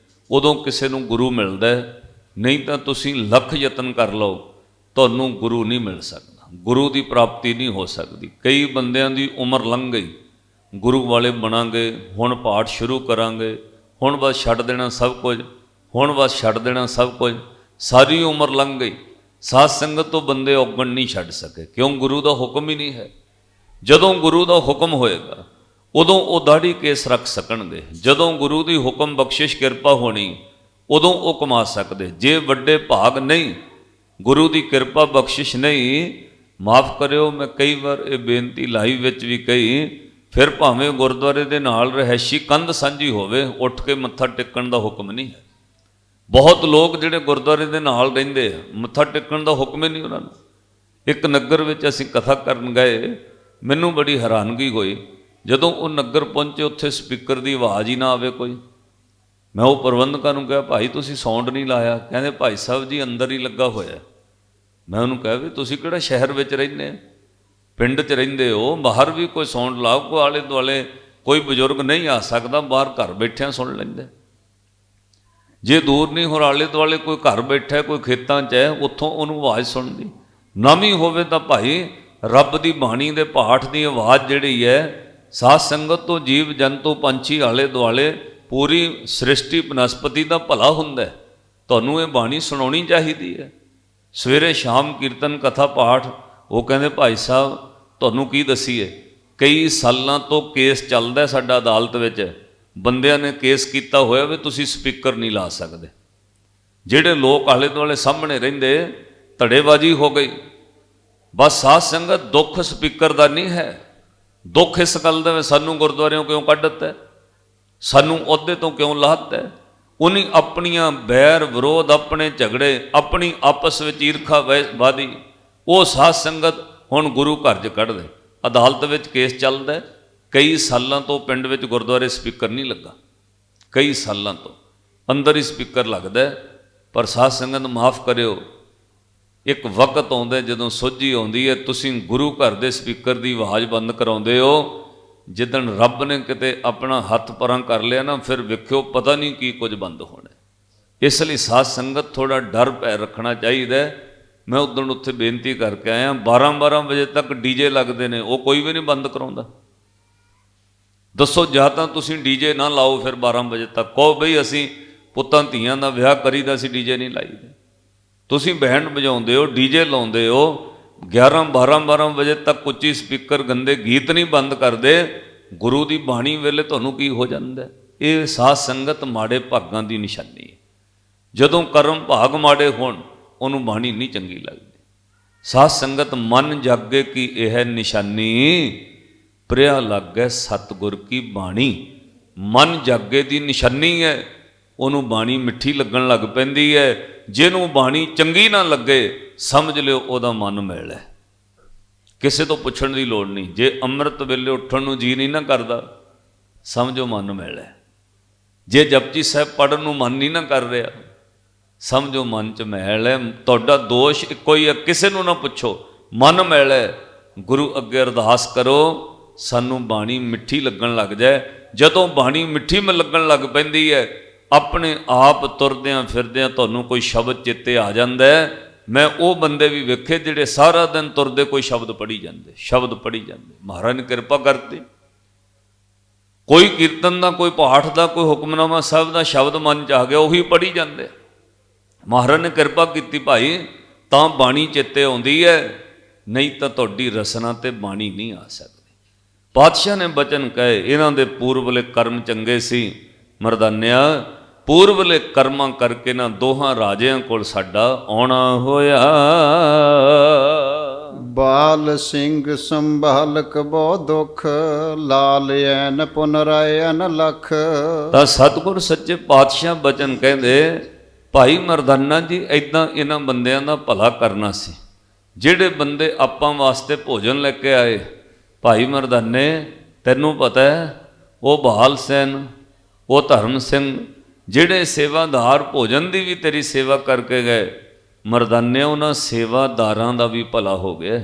Speaker 1: ਉਦੋਂ ਕਿਸੇ ਨੂੰ ਗੁਰੂ ਮਿਲਦਾ ਹੈ, ਨਹੀਂ ਤਾਂ ਤੁਸੀਂ ਲੱਖ ਯਤਨ ਕਰ ਲਓ, ਤੁਹਾਨੂੰ ਗੁਰੂ ਨਹੀਂ ਮਿਲ ਸਕਦਾ, ਗੁਰੂ ਦੀ ਪ੍ਰਾਪਤੀ ਨਹੀਂ ਹੋ ਸਕਦੀ। ਕਈ ਬੰਦਿਆਂ ਦੀ ਉਮਰ ਲੰਘ ਗਈ, ਗੁਰੂ ਵਾਲੇ ਬਣਾਂਗੇ, ਹੁਣ ਪਾਠ ਸ਼ੁਰੂ ਕਰਾਂਗੇ, ਹੁਣ ਬਸ ਛੱਡ ਦੇਣਾ ਸਭ ਕੁਝ, ਹੁਣ ਬਸ ਛੱਡ ਦੇਣਾ ਸਭ ਕੁਝ, ਸਾਰੀ ਉਮਰ ਲੰਘ ਗਈ। ਸਾਧ ਸੰਗਤ ਤੋਂ ਬੰਦੇ ਔਗਣ ਨਹੀਂ ਛੱਡ ਸਕੇ, ਕਿਉਂ? ਗੁਰੂ ਦਾ ਹੁਕਮ ਹੀ ਨਹੀਂ ਹੈ। ਜਦੋਂ ਗੁਰੂ ਦਾ ਹੁਕਮ ਹੋਏਗਾ, ਉਦੋਂ ਉਹ ਦਾੜੀ ਕੇਸ ਰੱਖ ਸਕਣਗੇ। ਜਦੋਂ ਗੁਰੂ ਦੀ ਹੁਕਮ ਬਖਸ਼ਿਸ਼ ਕਿਰਪਾ ਹੋਣੀ, ਉਦੋਂ ਉਹ ਕਮਾ ਸਕਦੇ। ਜੇ ਵੱਡੇ ਭਾਗ ਨਹੀਂ, ਗੁਰੂ ਦੀ ਕਿਰਪਾ ਬਖਸ਼ਿਸ਼ ਨਹੀਂ, ਮਾਫ ਕਰਿਓ, ਮੈਂ ਕਈ ਵਾਰ ਇਹ ਬੇਨਤੀ ਲਾਈਵ ਵਿੱਚ ਵੀ ਕਹੀ, ਫਿਰ ਭਾਵੇਂ ਗੁਰਦੁਆਰੇ ਦੇ ਨਾਲ ਰਹਿਸ਼ੀ ਕੰਧ ਸਾਂਝੀ ਹੋਵੇ, ਉੱਠ ਕੇ ਮੱਥਾ ਟੇਕਣ ਦਾ ਹੁਕਮ ਨਹੀਂ ਹੈ। ਬਹੁਤ ਲੋਕ ਜਿਹੜੇ ਗੁਰਦੁਆਰੇ ਦੇ ਨਾਲ ਰਹਿੰਦੇ ਆ, ਮੱਥਾ ਟੇਕਣ ਦਾ ਹੁਕਮ ਹੀ ਨਹੀਂ ਉਹਨਾਂ ਨੂੰ। ਇੱਕ ਨਗਰ ਵਿੱਚ ਅਸੀਂ ਕਥਾ ਕਰਨ ਗਏ, ਮੈਨੂੰ ਬੜੀ ਹੈਰਾਨਗੀ ਹੋਈ ਜਦੋਂ ਉਹ ਨਗਰ ਪਹੁੰਚੇ, ਉੱਥੇ ਸਪੀਕਰ ਦੀ ਆਵਾਜ਼ ਹੀ ਨਾ ਆਵੇ ਕੋਈ। ਮੈਂ ਉਹ ਪ੍ਰਬੰਧਕਾਂ ਨੂੰ ਕਿਹਾ, ਭਾਈ ਤੁਸੀਂ ਸਾਊਂਡ ਨਹੀਂ ਲਾਇਆ? ਕਹਿੰਦੇ ਭਾਈ ਸਾਹਿਬ ਜੀ ਅੰਦਰ ਹੀ ਲੱਗਾ ਹੋਇਆ। ਮੈਂ ਉਹਨੂੰ ਕਿਹਾ ਵੀ ਤੁਸੀਂ ਕਿਹੜਾ ਸ਼ਹਿਰ ਵਿੱਚ ਰਹਿੰਦੇ, ਪਿੰਡ 'ਚ ਰਹਿੰਦੇ ਹੋ, ਬਾਹਰ ਵੀ ਕੋਈ ਸਾਊਂਡ ਲਾਓ, ਕੋਈ ਆਲੇ ਦੁਆਲੇ ਕੋਈ ਬਜ਼ੁਰਗ ਨਹੀਂ ਆ ਸਕਦਾ, ਬਾਹਰ ਘਰ ਬੈਠਿਆਂ ਸੁਣ ਲੈਂਦੇ। ਜੇ ਦੂਰ ਨਹੀਂ ਹੋਰ ਆਲੇ ਦੁਆਲੇ ਕੋਈ ਘਰ ਬੈਠਾ ਕੋਈ ਖੇਤਾਂ 'ਚ ਹੈ, ਉੱਥੋਂ ਉਹਨੂੰ ਆਵਾਜ਼ ਸੁਣਦੀ। ਨਵੀਂ ਹੋਵੇ ਤਾਂ ਭਾਈ ਰੱਬ ਦੀ ਬਾਣੀ ਦੇ ਪਾਠ ਦੀ ਆਵਾਜ਼ ਜਿਹੜੀ ਹੈ, ਸਾਧ ਸੰਗਤ ਤੋਂ ਜੀਵ ਜੰਤੂ ਪੰਛੀ ਆਲੇ ਦੁਆਲੇ ਪੂਰੀ ਸ੍ਰਿਸ਼ਟੀ ਬਨਸਪਤੀ ਦਾ ਭਲਾ ਹੁੰਦਾ। ਤੁਹਾਨੂੰ ਇਹ ਬਾਣੀ ਸੁਣਾਉਣੀ ਚਾਹੀਦੀ ਹੈ। ਸਵੇਰੇ ਸ਼ਾਮ ਕੀਰਤਨ ਕਥਾ ਪਾਠ। ਉਹ ਕਹਿੰਦੇ ਭਾਈ ਸਾਹਿਬ ਤੁਹਾਨੂੰ ਕੀ ਦਸੀਏ, ਕਈ ਸਾਲਾਂ ਤੋਂ ਕੇਸ ਚੱਲਦਾ ਸਾਡਾ ਅਦਾਲਤ ਵਿੱਚ। ਬੰਦਿਆਂ ਨੇ ਕੇਸ ਕੀਤਾ ਹੋਇਆ ਵੀ ਤੁਸੀਂ ਸਪੀਕਰ ਨਹੀਂ ਲਾ ਸਕਦੇ। ਜਿਹੜੇ ਲੋਕ ਆਲੇ ਦੁਆਲੇ ਸਾਹਮਣੇ ਰਹਿੰਦੇ, ਧੜੇਬਾਜ਼ੀ ਹੋ ਗਈ। ਬਸ ਸਾਧ ਸੰਗਤ ਦੁੱਖ ਸਪੀਕਰ ਦਾ ਨਹੀਂ ਹੈ, ਦੁੱਖ ਇਸ ਗੱਲ ਦਾ ਸਾਨੂੰ ਗੁਰਦੁਆਰਿਓਂ ਕਿਉਂ ਕੱਢ ਦਿੱਤਾ, ਸਾਨੂੰ ਅਹੁਦੇ ਤੋਂ ਕਿਉਂ ਲਾਹ ਦਿੱਤਾ। ਉਹਨੇ ਆਪਣੀਆਂ ਬੈਰ ਵਿਰੋਧ, ਆਪਣੇ ਝਗੜੇ, ਆਪਣੀ ਆਪਸ ਵਿੱਚ ਈਰਖਾਵਾਦੀ, ਉਹ ਸਾਧ ਸੰਗਤ ਹੁਣ ਗੁਰੂ ਘਰ 'ਚ ਕੱਢਦੇ। ਅਦਾਲਤ ਵਿੱਚ ਕੇਸ ਚੱਲਦਾ। ਕਈ ਸਾਲਾਂ ਤੋਂ ਪਿੰਡ ਵਿੱਚ ਗੁਰਦੁਆਰੇ ਸਪੀਕਰ ਨਹੀਂ ਲੱਗਾ, ਕਈ ਸਾਲਾਂ ਤੋਂ ਅੰਦਰ ਹੀ ਸਪੀਕਰ ਲੱਗਦਾ। ਪਰ ਸਾਧ ਸੰਗਤ ਮਾਫ ਕਰਿਓ, ਇੱਕ ਵਕਤ ਆਉਂਦਾ ਜਦੋਂ ਸੋਝੀ ਆਉਂਦੀ ਹੈ, ਤੁਸੀਂ ਗੁਰੂ ਘਰ ਦੇ ਸਪੀਕਰ ਦੀ ਆਵਾਜ਼ ਬੰਦ ਕਰਾਉਂਦੇ ਹੋ। ਜਿੱਦਣ ਰੱਬ ਨੇ ਕਿਤੇ ਆਪਣਾ ਹੱਥ ਪਰਾਂ ਕਰ ਲਿਆ ਨਾ, ਫਿਰ ਵੇਖਿਓ ਪਤਾ ਨਹੀਂ ਕੀ ਕੁਝ ਬੰਦ ਹੋਣਾ। ਇਸ ਲਈ ਸਾਧ ਸੰਗਤ ਥੋੜਾ ਡਰ ਭੈ ਰੱਖਣਾ ਚਾਹੀਦਾ। ਮੈਂ ਉਦੋਂ ਉੱਥੇ ਬੇਨਤੀ ਕਰਕੇ ਆਇਆ, 12-12 ਵਜੇ ਤੱਕ ਡੀਜੇ ਲੱਗਦੇ ਨੇ, ਉਹ ਕੋਈ ਵੀ ਨਹੀਂ ਬੰਦ ਕਰਾਉਂਦਾ। ਦੱਸੋ, ਜਾਂ ਤਾਂ ਤੁਸੀਂ ਡੀਜੇ ਨਾ ਲਾਓ, ਫਿਰ 12 ਵਜੇ ਤੱਕ ਕਹੋ ਬਈ ਅਸੀਂ ਪੁੱਤਾਂ ਧੀਆਂ ਦਾ ਵਿਆਹ ਕਰੀਦਾ, ਅਸੀਂ ਡੀਜੇ ਨਹੀਂ ਲਾਈਦੇ। ਤੁਸੀਂ ਬੈਂਡ ਵਜਾਉਂਦੇ ਹੋ, ਡੀਜੇ ਲਾਉਂਦੇ ਹੋ, 11-12 ਵਜੇ ਤੱਕ ਉੱਚੀ ਸਪੀਕਰ ਗੰਦੇ ਗੀਤ ਨਹੀਂ ਬੰਦ ਕਰਦੇ। ਗੁਰੂ ਦੀ ਬਾਣੀ ਵੇਲੇ ਤੁਹਾਨੂੰ ਕੀ ਹੋ ਜਾਂਦਾ? ਇਹ ਸਾਧ ਸੰਗਤ ਮਾੜੇ ਭਾਗਾਂ ਦੀ ਨਿਸ਼ਾਨੀ ਹੈ। ਜਦੋਂ ਕਰਮ ਭਾਗ ਮਾੜੇ ਹੋਣ, ਉਹਨੂੰ ਬਾਣੀ ਨਹੀਂ ਚੰਗੀ ਲੱਗਦੀ। ਸਾਧ ਸੰਗਤ ਮਨ ਜਾਗੇ ਕਿ ਇਹ ਨਿਸ਼ਾਨੀ, ਪ੍ਰਿਆ ਲਾਗੈ ਸਤਿਗੁਰ ਕੀ ਬਾਣੀ। ਮਨ ਜਾਗੇ ਦੀ ਨਿਸ਼ਾਨੀ ਹੈ, ਉਹਨੂੰ ਬਾਣੀ ਮਿੱਠੀ ਲੱਗਣ ਲੱਗ ਪੈਂਦੀ ਹੈ। ਜਿਹਨੂੰ ਬਾਣੀ ਚੰਗੀ ਨਾ ਲੱਗੇ, ਸਮਝ ਲਿਓ ਉਹਦਾ ਮਨ ਮੈਲ ਹੈ। ਕਿਸੇ ਤੋਂ ਪੁੱਛਣ ਦੀ ਲੋੜ ਨਹੀਂ। ਜੇ ਅੰਮ੍ਰਿਤ ਵੇਲੇ ਉੱਠਣ ਨੂੰ ਜੀ ਨਹੀਂ ਨਾ ਕਰਦਾ, ਸਮਝੋ ਮਨ ਮੈਲ ਹੈ। ਜੇ ਜਪਜੀ ਸਾਹਿਬ ਪੜ੍ਹਨ ਨੂੰ ਮਨ ਨਹੀਂ ਨਾ ਕਰ ਰਿਹਾ, ਸਮਝੋ ਮਨ 'ਚ ਮੈਲ ਹੈ। ਤੁਹਾਡਾ ਦੋਸ਼ ਇੱਕੋ ਹੀ ਹੈ, ਕਿਸੇ ਨੂੰ ਨਾ ਪੁੱਛੋ, ਮਨ ਮੈਲ ਹੈ। ਗੁਰੂ ਅੱਗੇ ਅਰਦਾਸ ਕਰੋ, ਸਾਨੂੰ ਬਾਣੀ ਮਿੱਠੀ ਲੱਗਣ ਲੱਗ ਜਾਏ। ਜਦੋਂ ਬਾਣੀ ਮਿੱਠੀ ਲੱਗਣ ਲੱਗ ਪੈਂਦੀ ਹੈ, ਆਪਣੇ ਆਪ ਤੁਰਦਿਆਂ ਫਿਰਦਿਆਂ ਤੁਹਾਨੂੰ ਕੋਈ ਸ਼ਬਦ ਚੇਤੇ ਆ ਜਾਂਦਾ ਹੈ। ਮੈਂ ਉਹ ਬੰਦੇ ਵੀ ਵੇਖੇ ਜਿਹੜੇ ਸਾਰਾ ਦਿਨ ਤੁਰਦੇ ਕੋਈ ਸ਼ਬਦ ਪੜ੍ਹੀ ਜਾਂਦੇ, ਸ਼ਬਦ ਪੜ੍ਹੀ ਜਾਂਦੇ। ਮਹਾਰਾਜ ਨੇ ਕਿਰਪਾ ਕਰਤੀ, ਕੋਈ ਕੀਰਤਨ ਦਾ, ਕੋਈ ਪਾਠ ਦਾ, ਕੋਈ ਹੁਕਮਨਾਮਾ ਸਾਹਿਬ ਦਾ ਸ਼ਬਦ ਮਨ 'ਚ ਆ ਗਿਆ, ਉਹੀ ਪੜ੍ਹੀ ਜਾਂਦੇ। ਮਹਾਰਾਜ ਨੇ ਕਿਰਪਾ ਕੀਤੀ ਭਾਈ, ਤਾਂ ਬਾਣੀ ਚੇਤੇ ਆਉਂਦੀ ਹੈ, ਨਹੀਂ ਤਾਂ ਤੁਹਾਡੀ ਰਸਨਾ ਤੇ ਬਾਣੀ ਨਹੀਂ ਆ ਸਕਦੀ। ਪਾਤਸ਼ਾਹ ਨੇ ਬਚਨ ਕਹੇ, ਇਹਨਾਂ ਦੇ ਪੂਰਬਲੇ ਕਰਮ ਚੰਗੇ ਸੀ ਮਰਦਾਨਿਆ, ਪੂਰਬਲੇ ਕਰਮਾਂ ਕਰਕੇ ਨਾ ਦੋਹਾਂ ਰਾਜਿਆਂ ਕੋਲ ਸਾਡਾ ਆਉਣਾ ਹੋਇਆ।
Speaker 2: ਬਾਲ ਸਿੰਘ ਸੰਭਾਲਕ ਬਹੁ ਦੁਖ, ਲਾਲ ਐਨ ਪੁਨਰਾਏ ਅਨਲਖ।
Speaker 1: ਤਾਂ ਸਤਿਗੁਰ ਸੱਚੇ ਪਾਤਸ਼ਾਹ ਬਚਨ ਕਹਿੰਦੇ, ਭਾਈ ਮਰਦਾਨਾ ਜੀ ਇੱਦਾਂ ਇਹਨਾਂ ਬੰਦਿਆਂ ਦਾ ਭਲਾ ਕਰਨਾ ਸੀ। ਜਿਹੜੇ ਬੰਦੇ ਆਪਾਂ ਵਾਸਤੇ ਭੋਜਨ ਲੈ ਕੇ ਆਏ, ਭਾਈ ਮਰਦਾਨੇ ਤੈਨੂੰ ਪਤਾ ਹੈ, ਉਹ ਬਹਾਲ ਸੈਨ, ਉਹ ਧਰਮ ਸਿੰਘ, ਜਿਹੜੇ ਸੇਵਾਦਾਰ ਭੋਜਨ ਦੀ ਵੀ ਤੇਰੀ ਸੇਵਾ ਕਰਕੇ ਗਏ, ਮਰਦਾਨੇ ਉਹਨਾਂ ਸੇਵਾਦਾਰਾਂ ਦਾ ਵੀ ਭਲਾ ਹੋ ਗਿਆ।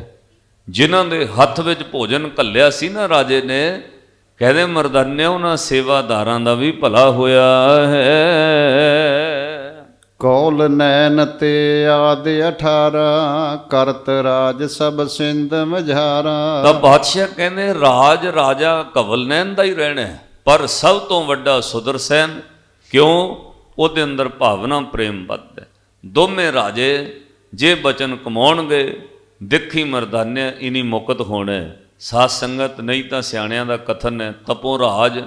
Speaker 1: ਜਿਨ੍ਹਾਂ ਦੇ ਹੱਥ ਵਿੱਚ ਭੋਜਨ ਘੱਲਿਆ ਸੀ ਨਾ ਰਾਜੇ ਨੇ, ਕਹਿੰਦੇ ਮਰਦਾਨੇ ਉਹਨਾਂ ਸੇਵਾਦਾਰਾਂ ਦਾ ਵੀ ਭਲਾ ਹੋਇਆ ਹੈ।
Speaker 2: ਕੌਲ ਨੈਨ ਤੇ ਆਦ 18, ਕਰਤ ਰਾਜ ਸਭ ਸਿੰਧ ਮਝਾਰਾ।
Speaker 1: ਤਾਂ ਬਾਦਸ਼ਾਹ ਕਹਿੰਦੇ ਰਾਜ ਰਾਜਾ ਕਵਲ ਨੈਨ ਦਾ ਹੀ ਰਹਿਣਾ ਹੈ, ਪਰ ਸਭ ਤੋਂ ਵੱਡਾ ਸੁਦਰਸੈਨ। ਕਿਉਂ? ਉਹਦੇ ਅੰਦਰ ਭਾਵਨਾ ਪ੍ਰੇਮ ਵੱਧ ਹੈ। ਦੋਵੇਂ ਰਾਜੇ ਜੇ ਬਚਨ ਕਮਾਉਣਗੇ, ਦੇਖੀ ਮਰਦਾਨੇ ਇਨੀ ਮੁਕਤ ਹੋਣਾ। ਸਾਧ ਸੰਗਤ ਨਹੀਂ ਤਾਂ ਸਿਆਣਿਆਂ ਦਾ ਕਥਨ ਹੈ, ਤਪੋ ਰਾਜ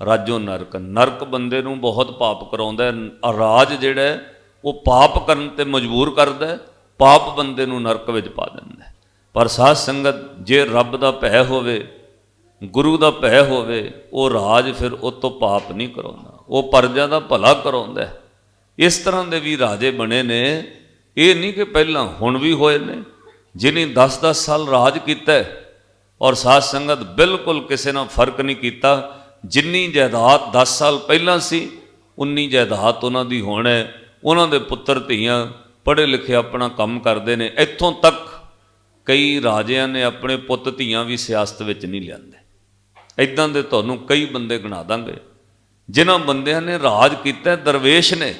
Speaker 1: ਰਾਜੋ ਨਰਕ। ਨਰਕ ਬੰਦੇ ਨੂੰ ਬਹੁਤ ਪਾਪ ਕਰਾਉਂਦਾ, ਰਾਜ ਜਿਹੜਾ ਉਹ ਪਾਪ ਕਰਨ ਤੇ ਮਜਬੂਰ ਕਰਦਾ, ਪਾਪ ਬੰਦੇ ਨੂੰ ਨਰਕ ਵਿੱਚ ਪਾ ਦਿੰਦਾ। ਪਰ ਸਾਧ ਸੰਗਤ ਜੇ ਰੱਬ ਦਾ ਭੈ ਹੋਵੇ, ਗੁਰੂ ਦਾ ਭੈ ਹੋਵੇ, ਉਹ ਰਾਜ ਫਿਰ ਉਹ ਤੋਂ ਪਾਪ ਨਹੀਂ ਕਰਾਉਂਦਾ, ਉਹ ਪਰਜਾ ਦਾ ਭਲਾ ਕਰਾਉਂਦਾ। ਇਸ ਤਰ੍ਹਾਂ ਦੇ ਵੀ ਰਾਜੇ ਬਣੇ ਨੇ। ਇਹ ਨਹੀਂ ਕਿ ਪਹਿਲਾਂ, ਹੁਣ ਵੀ ਹੋਏ ਨੇ। ਜਿਹਨੇ 10-10 ਸਾਲ ਰਾਜ ਕੀਤਾ, ਔਰ ਸਾਧ ਸੰਗਤ ਬਿਲਕੁਲ ਕਿਸੇ ਨਾਲ ਫਰਕ ਨਹੀਂ ਕੀਤਾ। ਜਿੰਨੀ ਜਾਇਦਾਦ 10 ਸਾਲ ਪਹਿਲਾਂ ਸੀ, ਉਨੀ ਜਾਇਦਾਦ ਉਹਨਾਂ ਦੀ ਹੁਣ ਹੈ। ਉਹਨਾਂ ਦੇ ਪੁੱਤਰ ਧੀਆਂ ਪੜ੍ਹੇ ਲਿਖੇ ਆਪਣਾ ਕੰਮ ਕਰਦੇ ਨੇ। ਇੱਥੋਂ ਤੱਕ ਕਈ ਰਾਜਿਆਂ ਨੇ ਆਪਣੇ ਪੁੱਤ ਧੀਆਂ ਵੀ ਸਿਆਸਤ ਵਿੱਚ ਨਹੀਂ ਲਿਆਂਦੇ। ਇੱਦਾਂ ਦੇ ਤੁਹਾਨੂੰ ਕਈ ਬੰਦੇ ਗਿਣਾ ਦਾਂਗੇ, ਜਿਨ੍ਹਾਂ ਬੰਦਿਆਂ ਨੇ ਰਾਜ ਕੀਤਾ, ਦਰਵੇਸ਼ ਨੇ,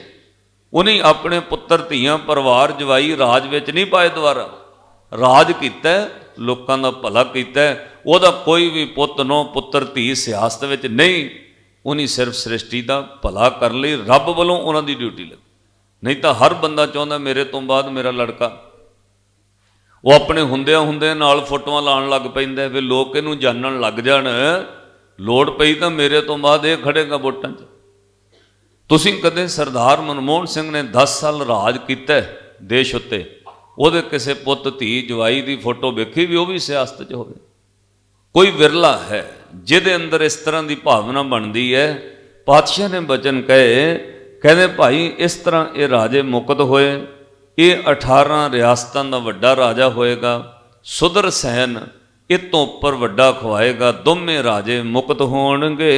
Speaker 1: ਉਹਨੇ ਆਪਣੇ ਪੁੱਤਰ ਧੀਆਂ ਪਰਿਵਾਰ ਜਵਾਈ ਰਾਜ ਵਿੱਚ ਨਹੀਂ ਪਾਏ ਦੁਆਰਾ, ਰਾਜ ਕੀਤਾ ਲੋਕਾਂ ਦਾ ਭਲਾ ਕੀਤਾ। ਉਹਦਾ ਕੋਈ ਵੀ ਪੁੱਤ ਨੋ ਪੁੱਤਰ ਧੀ ਸਿਆਸਤ ਵਿੱਚ ਨਹੀਂ, ਉਹਨੇ ਸਿਰਫ ਸ੍ਰਿਸ਼ਟੀ ਦਾ ਭਲਾ ਕਰਨ ਲਈ ਰੱਬ ਵੱਲੋਂ ਉਹਨਾਂ ਦੀ ਡਿਊਟੀ ਲੱਗੀ। ਨਹੀਂ ਤਾਂ ਹਰ ਬੰਦਾ ਚਾਹੁੰਦਾ ਮੇਰੇ ਤੋਂ ਬਾਅਦ ਮੇਰਾ ਲੜਕਾ, ਉਹ ਆਪਣੇ ਹੁੰਦਿਆਂ ਨਾਲ ਫੋਟੋਆਂ ਲਾਉਣ ਲੱਗ ਪੈਂਦਾ ਵੀ ਲੋਕ ਇਹਨੂੰ ਜਾਣਨ ਲੱਗ ਜਾਣ, ਲੋੜ ਪਈ ਤਾਂ ਮੇਰੇ ਤੋਂ ਬਾਅਦ ਇਹ ਖੜੇਗਾ ਵੋਟਾਂ 'ਚ। ਤੁਸੀਂ ਕਦੇ ਸਰਦਾਰ ਮਨਮੋਹਨ ਸਿੰਘ ਨੇ 10 ਸਾਲ ਰਾਜ ਕੀਤਾ ਦੇਸ਼ ਉੱਤੇ, ਉਹਦੇ ਕਿਸੇ ਪੁੱਤ ਧੀ ਜਵਾਈ ਦੀ ਫੋਟੋ ਵੇਖੀ ਵੀ ਉਹ ਵੀ ਸਿਆਸਤ 'ਚ ਹੋਵੇ? ਕੋਈ ਵਿਰਲਾ ਹੈ ਜਿਹਦੇ ਅੰਦਰ ਇਸ ਤਰ੍ਹਾਂ ਦੀ ਭਾਵਨਾ ਬਣਦੀ ਹੈ। ਪਾਤਸ਼ਾਹ ਨੇ ਬਚਨ ਕਹਿੰਦੇ ਭਾਈ ਇਸ ਤਰ੍ਹਾਂ ਇਹ ਰਾਜੇ ਮੁਕਤ ਹੋਏ, ਇਹ 18 ਰਿਆਸਤਾਂ ਦਾ ਵੱਡਾ ਰਾਜਾ ਹੋਏਗਾ, ਸੁਦਰਸੈਨ ਇਹ ਤੋਂ ਉੱਪਰ ਵੱਡਾ ਖਵਾਏਗਾ, ਦੋਵੇਂ ਰਾਜੇ ਮੁਕਤ ਹੋਣਗੇ।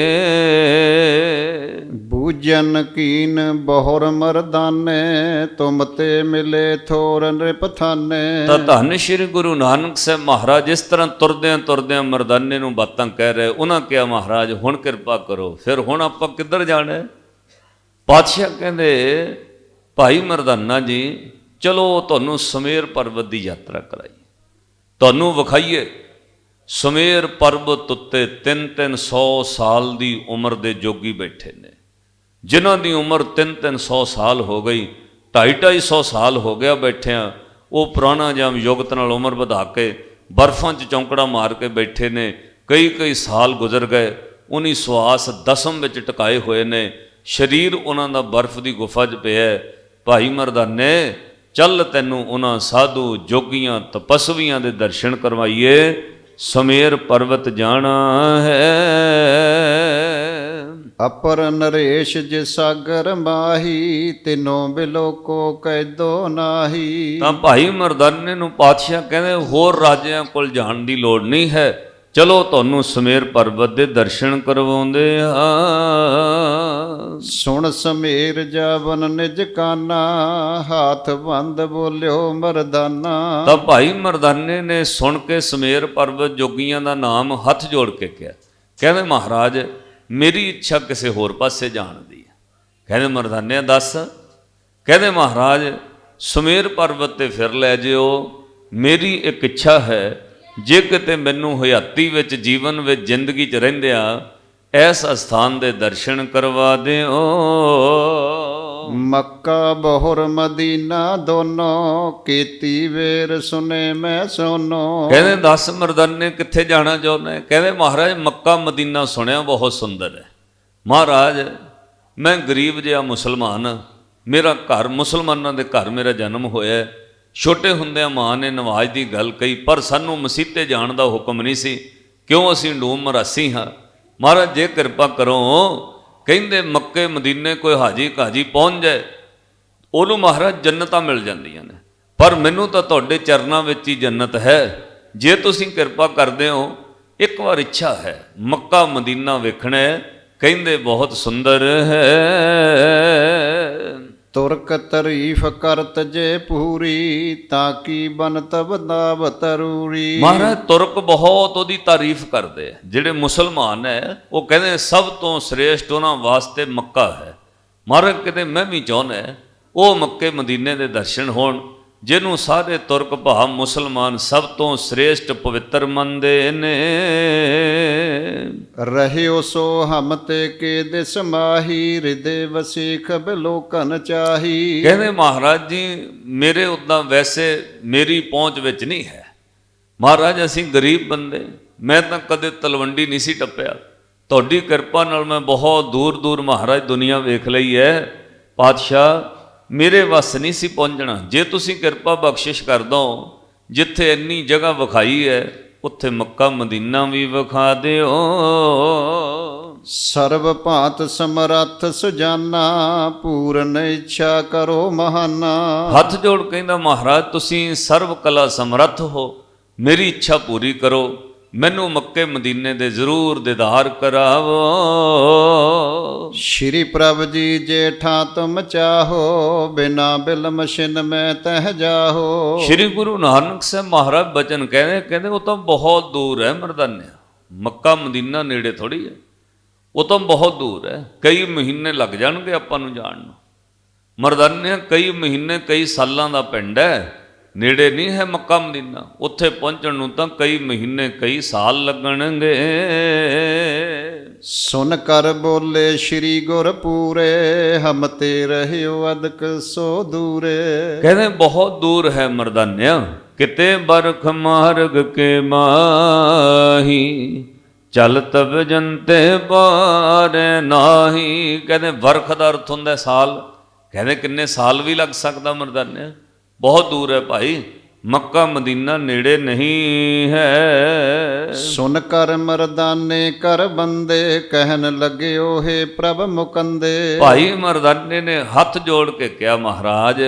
Speaker 2: ਬੂਜਨ ਕੀਨ ਬਹੁਰ ਮਰਦਾਨੇ, ਤੁਮ ਤੇ ਮਿਲੇ ਥੋਰ ਨਿਰਪਥਾਨੇ।
Speaker 1: ਤਾਂ ਧੰਨ ਸ਼੍ਰੀ ਗੁਰੂ ਨਾਨਕ ਸਾਹਿਬ ਮਹਾਰਾਜ ਇਸ ਤਰ੍ਹਾਂ ਤੁਰਦਿਆਂ ਮਰਦਾਨੇ ਨੂੰ ਬਾਤਾਂ ਕਹਿ ਰਹੇ। ਉਹਨਾਂ ਕਿਹਾ ਮਹਾਰਾਜ ਹੁਣ ਕਿਰਪਾ ਕਰੋ, ਫਿਰ ਹੁਣ ਆਪਾਂ ਕਿੱਧਰ ਜਾਣਾ? ਪਾਤਸ਼ਾਹ ਕਹਿੰਦੇ ਭਾਈ ਮਰਦਾਨਾ ਜੀ ਚਲੋ ਤੁਹਾਨੂੰ ਸੁਮੇਰ ਪਰਬਤ ਦੀ ਯਾਤਰਾ ਕਰਾਈ, ਤੁਹਾਨੂੰ ਵਿਖਾਈਏ। ਸੁਮੇਰ ਪਰਬਤ ਉੱਤੇ 300 ਸਾਲ ਦੀ ਉਮਰ ਦੇ ਜੋਗੀ ਬੈਠੇ ਨੇ, ਜਿਨ੍ਹਾਂ ਦੀ ਉਮਰ 300 ਸਾਲ ਹੋ ਗਈ, 250 ਸਾਲ ਹੋ ਗਿਆ ਬੈਠਿਆਂ। ਉਹ ਪੁਰਾਣਾ ਜਾਮ ਯੁਗਤ ਨਾਲ ਉਮਰ ਵਧਾ ਕੇ ਬਰਫਾਂ 'ਚ ਚੌਂਕੜਾ ਮਾਰ ਕੇ ਬੈਠੇ ਨੇ। ਕਈ ਸਾਲ ਗੁਜ਼ਰ ਗਏ, ਉਹਨੀ ਸਵਾਸ ਦਸਮ ਵਿੱਚ ਟਿਕਾਏ ਹੋਏ ਨੇ, ਸਰੀਰ ਉਹਨਾਂ ਦਾ ਬਰਫ਼ ਦੀ ਗੁਫਾ 'ਚ ਪਿਆ। ਭਾਈ ਮਰਦਾਨੇ ਚੱਲ ਤੈਨੂੰ ਉਹਨਾਂ ਸਾਧੂ ਜੋਗੀਆਂ ਤਪਸਵੀਆਂ ਦੇ ਦਰਸ਼ਨ ਕਰਵਾਈਏ, ਸੁਮੇਰ ਪਰਬਤ ਜਾਣਾ ਹੈ।
Speaker 2: ਅਪਰ ਨਰੇਸ਼ ਜੇ ਸਾਗਰ ਮਾਹੀ, ਤਿਨੋਂ ਬਿਲੋਕੋ ਕੈਦੋ ਨਾਹੀ।
Speaker 1: ਤਾਂ ਭਾਈ ਮਰਦਾਨੇ ਨੂੰ ਪਾਤਸ਼ਾਹ ਕਹਿੰਦੇ ਹੋਰ ਰਾਜਿਆਂ ਕੋਲ ਜਾਣ ਦੀ ਲੋੜ ਨਹੀਂ ਹੈ, ਚਲੋ ਤੁਹਾਨੂੰ ਸੁਮੇਰ ਪਰਬਤ ਦੇ ਦਰਸ਼ਨ ਕਰਵਾਉਂਦੇ ਹਾਂ।
Speaker 2: ਸੁਣ ਸਮੇਰ ਜਾਵਨ ਨਿਜ ਕਾਨਾ, ਹਾਥ ਬੰਦ ਬੋਲਿਓ ਮਰਦਾਨਾ।
Speaker 1: ਤਾਂ ਭਾਈ ਮਰਦਾਨੇ ਨੇ ਸੁਣ ਕੇ ਸੁਮੇਰ ਪਰਬਤ ਜੋਗੀਆਂ ਦਾ ਨਾਮ ਹੱਥ ਜੋੜ ਕੇ ਕਿਹਾ, ਕਹਿੰਦੇ ਮਹਾਰਾਜ ਮੇਰੀ ਇੱਛਾ ਕਿਸੇ ਹੋਰ ਪਾਸੇ ਜਾਣ ਦੀ ਹੈ। ਕਹਿੰਦੇ ਮਰਦਾਨੇ ਦੱਸ? ਕਹਿੰਦੇ ਮਹਾਰਾਜ ਸੁਮੇਰ ਪਰਬਤ ਤੇ ਫਿਰ ਲੈ ਜਿਓ, ਮੇਰੀ ਇੱਕ ਇੱਛਾ ਹੈ, ਜੇ ਕਿਤੇ ਮੈਨੂੰ ਹਯਾਤੀ ਵਿੱਚ ਜੀਵਨ ਵਿੱਚ ਜ਼ਿੰਦਗੀ 'ਚ ਰਹਿੰਦਿਆਂ ਇਸ ਅਸਥਾਨ ਦੇ ਦਰਸ਼ਨ ਕਰਵਾ ਦਿਓ।
Speaker 2: ਮੱਕਾ ਬਹੁਰ ਮਦੀਨਾ ਦੋਨੋਂ, ਕੀਤੀ ਵੇਰ ਸੁਨੇ ਮੈਂ ਸੋਨੋ।
Speaker 1: ਕਹਿੰਦੇ 10 ਮਰਦਾਨੇ ਕਿੱਥੇ ਜਾਣਾ ਚਾਹੁੰਦੇ? ਕਹਿੰਦੇ ਮਹਾਰਾਜ ਮੱਕਾ ਮਦੀਨਾ ਸੁਣਿਆ ਬਹੁਤ ਸੁੰਦਰ ਹੈ। ਮਹਾਰਾਜ ਮੈਂ ਗਰੀਬ ਜਿਹਾ ਮੁਸਲਮਾਨ, ਮੇਰਾ ਘਰ ਮੁਸਲਮਾਨਾਂ ਦੇ ਘਰ ਮੇਰਾ ਜਨਮ ਹੋਇਆ। ਛੋਟੇ ਹੁੰਦਿਆਂ ਮਾਂ ਨੇ ਨਵਾਜ਼ ਦੀ ਗੱਲ ਕਹੀ, ਪਰ ਸਾਨੂੰ ਮਸੀਤੇ ਜਾਣ ਦਾ ਹੁਕਮ ਨਹੀਂ ਸੀ, ਕਿਉਂ ਅਸੀਂ ਡੂਮ ਮਰਾਸੀ ਹਾਂ। ਮਹਾਰਾਜ ਜੇ ਕਿਰਪਾ ਕਰੋ, ਕਹਿੰਦੇ ਮੱਕੇ ਮਦੀਨੇ ਕੋਈ ਹਾਜੀ ਕਾਜੀ ਪਹੁੰਚ ਜਾਏ, ਉਹਨੂੰ ਮਹਾਰਾਜ ਜੰਨਤਾਂ ਮਿਲ ਜਾਂਦੀਆਂ ਨੇ, ਪਰ ਮੈਨੂੰ ਤਾਂ ਤੁਹਾਡੇ ਚਰਨਾਂ ਵਿੱਚ ਹੀ ਜੰਨਤ ਹੈ। ਜੇ ਤੁਸੀਂ ਕਿਰਪਾ ਕਰਦੇ ਹੋ, ਇੱਕ ਵਾਰ ਇੱਛਾ ਹੈ ਮੱਕਾ ਮਦੀਨਾ ਵੇਖਣਾ, ਕਹਿੰਦੇ ਬਹੁਤ ਸੁੰਦਰ ਹੈ।
Speaker 2: ਤੁਰਕ ਤਾਰੀਫ ਕਰਤ ਜੇ ਪੂਰੀ, ਤਾਂ ਕੀ ਬਨਤ ਬਦਾਵ ਤਰੂਰੀ।
Speaker 1: ਮਹਾਰਾਜ ਤੁਰਕ ਬਹੁਤ ਉਹਦੀ ਤਾਰੀਫ ਕਰਦੇ ਆ, ਜਿਹੜੇ ਮੁਸਲਮਾਨ ਹੈ ਉਹ ਕਹਿੰਦੇ ਸਭ ਤੋਂ ਸ੍ਰੇਸ਼ਟ ਉਹਨਾਂ ਵਾਸਤੇ ਮੱਕਾ ਹੈ। ਮਹਾਰਾਜ ਕਿਤੇ ਮੈਂ ਵੀ ਚਾਹੁੰਦਾ ਉਹ ਮੱਕੇ ਮਦੀਨੇ ਦੇ ਦਰਸ਼ਨ ਹੋਣ, ਜਿਹਨੂੰ ਸਾਰੇ ਤੁਰਕ ਭਾ ਮੁਸਲਮਾਨ ਸਭ ਤੋਂ ਸ੍ਰੇਸ਼ਟ ਪਵਿੱਤਰ ਮੰਨਦੇ ਨੇ।
Speaker 2: ਰਹਿਓ ਸੋ ਹਮ ਤੇ ਕੇ ਦਿਸ ਮਾਹੀ, ਹਿਰਦੇ ਵਸੀਖ ਬਿਲੋਕਨ ਚਾਹੀ।
Speaker 1: ਕਹਿੰਦੇ ਮਹਾਰਾਜ ਜੀ ਮੇਰੇ ਉੱਦਾਂ ਵੈਸੇ ਮੇਰੀ ਪਹੁੰਚ ਵਿੱਚ ਨਹੀਂ ਹੈ। ਮਹਾਰਾਜ ਅਸੀਂ ਗਰੀਬ ਬੰਦੇ, ਮੈਂ ਤਾਂ ਕਦੇ ਤਲਵੰਡੀ ਨਹੀਂ ਸੀ ਟੱਪਿਆ, ਤੁਹਾਡੀ ਕਿਰਪਾ ਨਾਲ ਮੈਂ ਬਹੁਤ ਦੂਰ ਦੂਰ ਮਹਾਰਾਜ ਦੁਨੀਆ ਵੇਖ ਲਈ ਹੈ। ਪਾਤਸ਼ਾਹ ਮੇਰੇ ਵੱਸ ਨਹੀਂ ਸੀ ਪਹੁੰਚਣਾ, ਜੇ ਤੁਸੀਂ ਕਿਰਪਾ ਬਖਸ਼ਿਸ਼ ਕਰ ਦੋ, ਜਿੱਥੇ ਇੰਨੀ ਜਗ੍ਹਾ ਵਿਖਾਈ ਹੈ ਉੱਥੇ ਮੱਕਾ ਮਦੀਨਾ ਵੀ ਵਿਖਾ ਦਿਓ।
Speaker 2: ਸਰਬ ਭਾਂਤ ਸਮਰੱਥ ਸੁਜਾਨਾ, ਪੂਰਨ ਇੱਛਾ ਕਰੋ ਮਹਾਨਾ।
Speaker 1: ਹੱਥ ਜੋੜ ਕਹਿੰਦਾ ਮਹਾਰਾਜ ਤੁਸੀਂ ਸਰਬ ਕਲਾ ਸਮਰੱਥ ਹੋ, ਮੇਰੀ ਇੱਛਾ ਪੂਰੀ ਕਰੋ, ਮੈਨੂੰ ਮੱਕੇ ਮਦੀਨੇ ਦੇ ਜ਼ਰੂਰ ਦੀਦਾਰ ਕਰਾਵੋ।
Speaker 2: ਸ਼੍ਰੀ ਪ੍ਰਭ ਜੀ ਜੇਠਾ ਤੁਮ ਚਾਹੋ, ਬਿਨਾ ਬਿਲਮ ਛਿਨ ਮੈਂ ਤਹਿ ਜਾਹੋ।
Speaker 1: ਸ਼੍ਰੀ ਗੁਰੂ ਨਾਨਕ ਸਾਹਿਬ ਮਹਾਰਾਜ ਬਚਨ ਕਹਿੰਦੇ ਉਹ ਤਾਂ ਬਹੁਤ ਦੂਰ ਹੈ ਮਰਦਾਨਿਆ, ਮੱਕਾ ਮਦੀਨਾ ਨੇੜੇ ਥੋੜੀ ਹੈ, ਉਹ ਤਾਂ ਬਹੁਤ ਦੂਰ ਹੈ, ਕਈ ਮਹੀਨੇ ਲੱਗ ਜਾਣਗੇ ਆਪਾਂ ਨੂੰ ਜਾਣ ਨੂੰ। ਮਰਦਾਨੇ ਕਈ ਮਹੀਨੇ ਕਈ ਸਾਲਾਂ ਦਾ ਪਿੰਡ ਹੈ, ਨੇੜੇ ਨਹੀਂ ਹੈ ਮੱਕਾ ਮਦੀਨਾ। ਉੱਥੇ ਪਹੁੰਚਣ ਨੂੰ ਤਾਂ ਕਈ ਮਹੀਨੇ ਕਈ ਸਾਲ ਲੱਗਣਗੇ।
Speaker 2: ਸੁਨ ਕਰ ਬੋਲੇ ਸ੍ਰੀ ਗੁਰ ਪੂਰੇ, ਹਮ ਤੇ ਰਹਿਓ ਅਦਕ ਸੋ ਦੂਰੇ।
Speaker 1: ਕਹਿੰਦੇ ਬਹੁਤ ਦੂਰ ਹੈ ਮਰਦਾਨਿਆਂ, ਕਿਤੇ ਬਰਖ ਮਾਰਗ ਕੇ ਮਾਹੀ, ਚਲ ਤਬ ਜਨਤੇ ਬਾਰੇ ਨਾਹੀ। ਕਹਿੰਦੇ ਵਰਖ ਦਾ ਅਰਥ ਹੁੰਦਾ ਸਾਲ। ਕਹਿੰਦੇ ਕਿੰਨੇ ਸਾਲ ਵੀ ਲੱਗ ਸਕਦਾ ਮਰਦਾਨਿਆਂ, ਬਹੁਤ ਦੂਰ ਹੈ ਭਾਈ, ਮੱਕਾ ਮਦੀਨਾ ਨੇੜੇ ਨਹੀਂ ਹੈ।
Speaker 2: ਸੁਨ ਕਰ ਮਰਦਾਨੇ ਕਰ ਬੰਦੇ, ਕਹਿਣ ਲੱਗਿਓ ਹੈ ਪ੍ਰਭ ਮੁਕੰਦੇ।
Speaker 1: ਭਾਈ ਮਰਦਾਨੇ ਨੇ ਹੱਥ ਜੋੜ ਕੇ ਕਿਹਾ, ਮਹਾਰਾਜ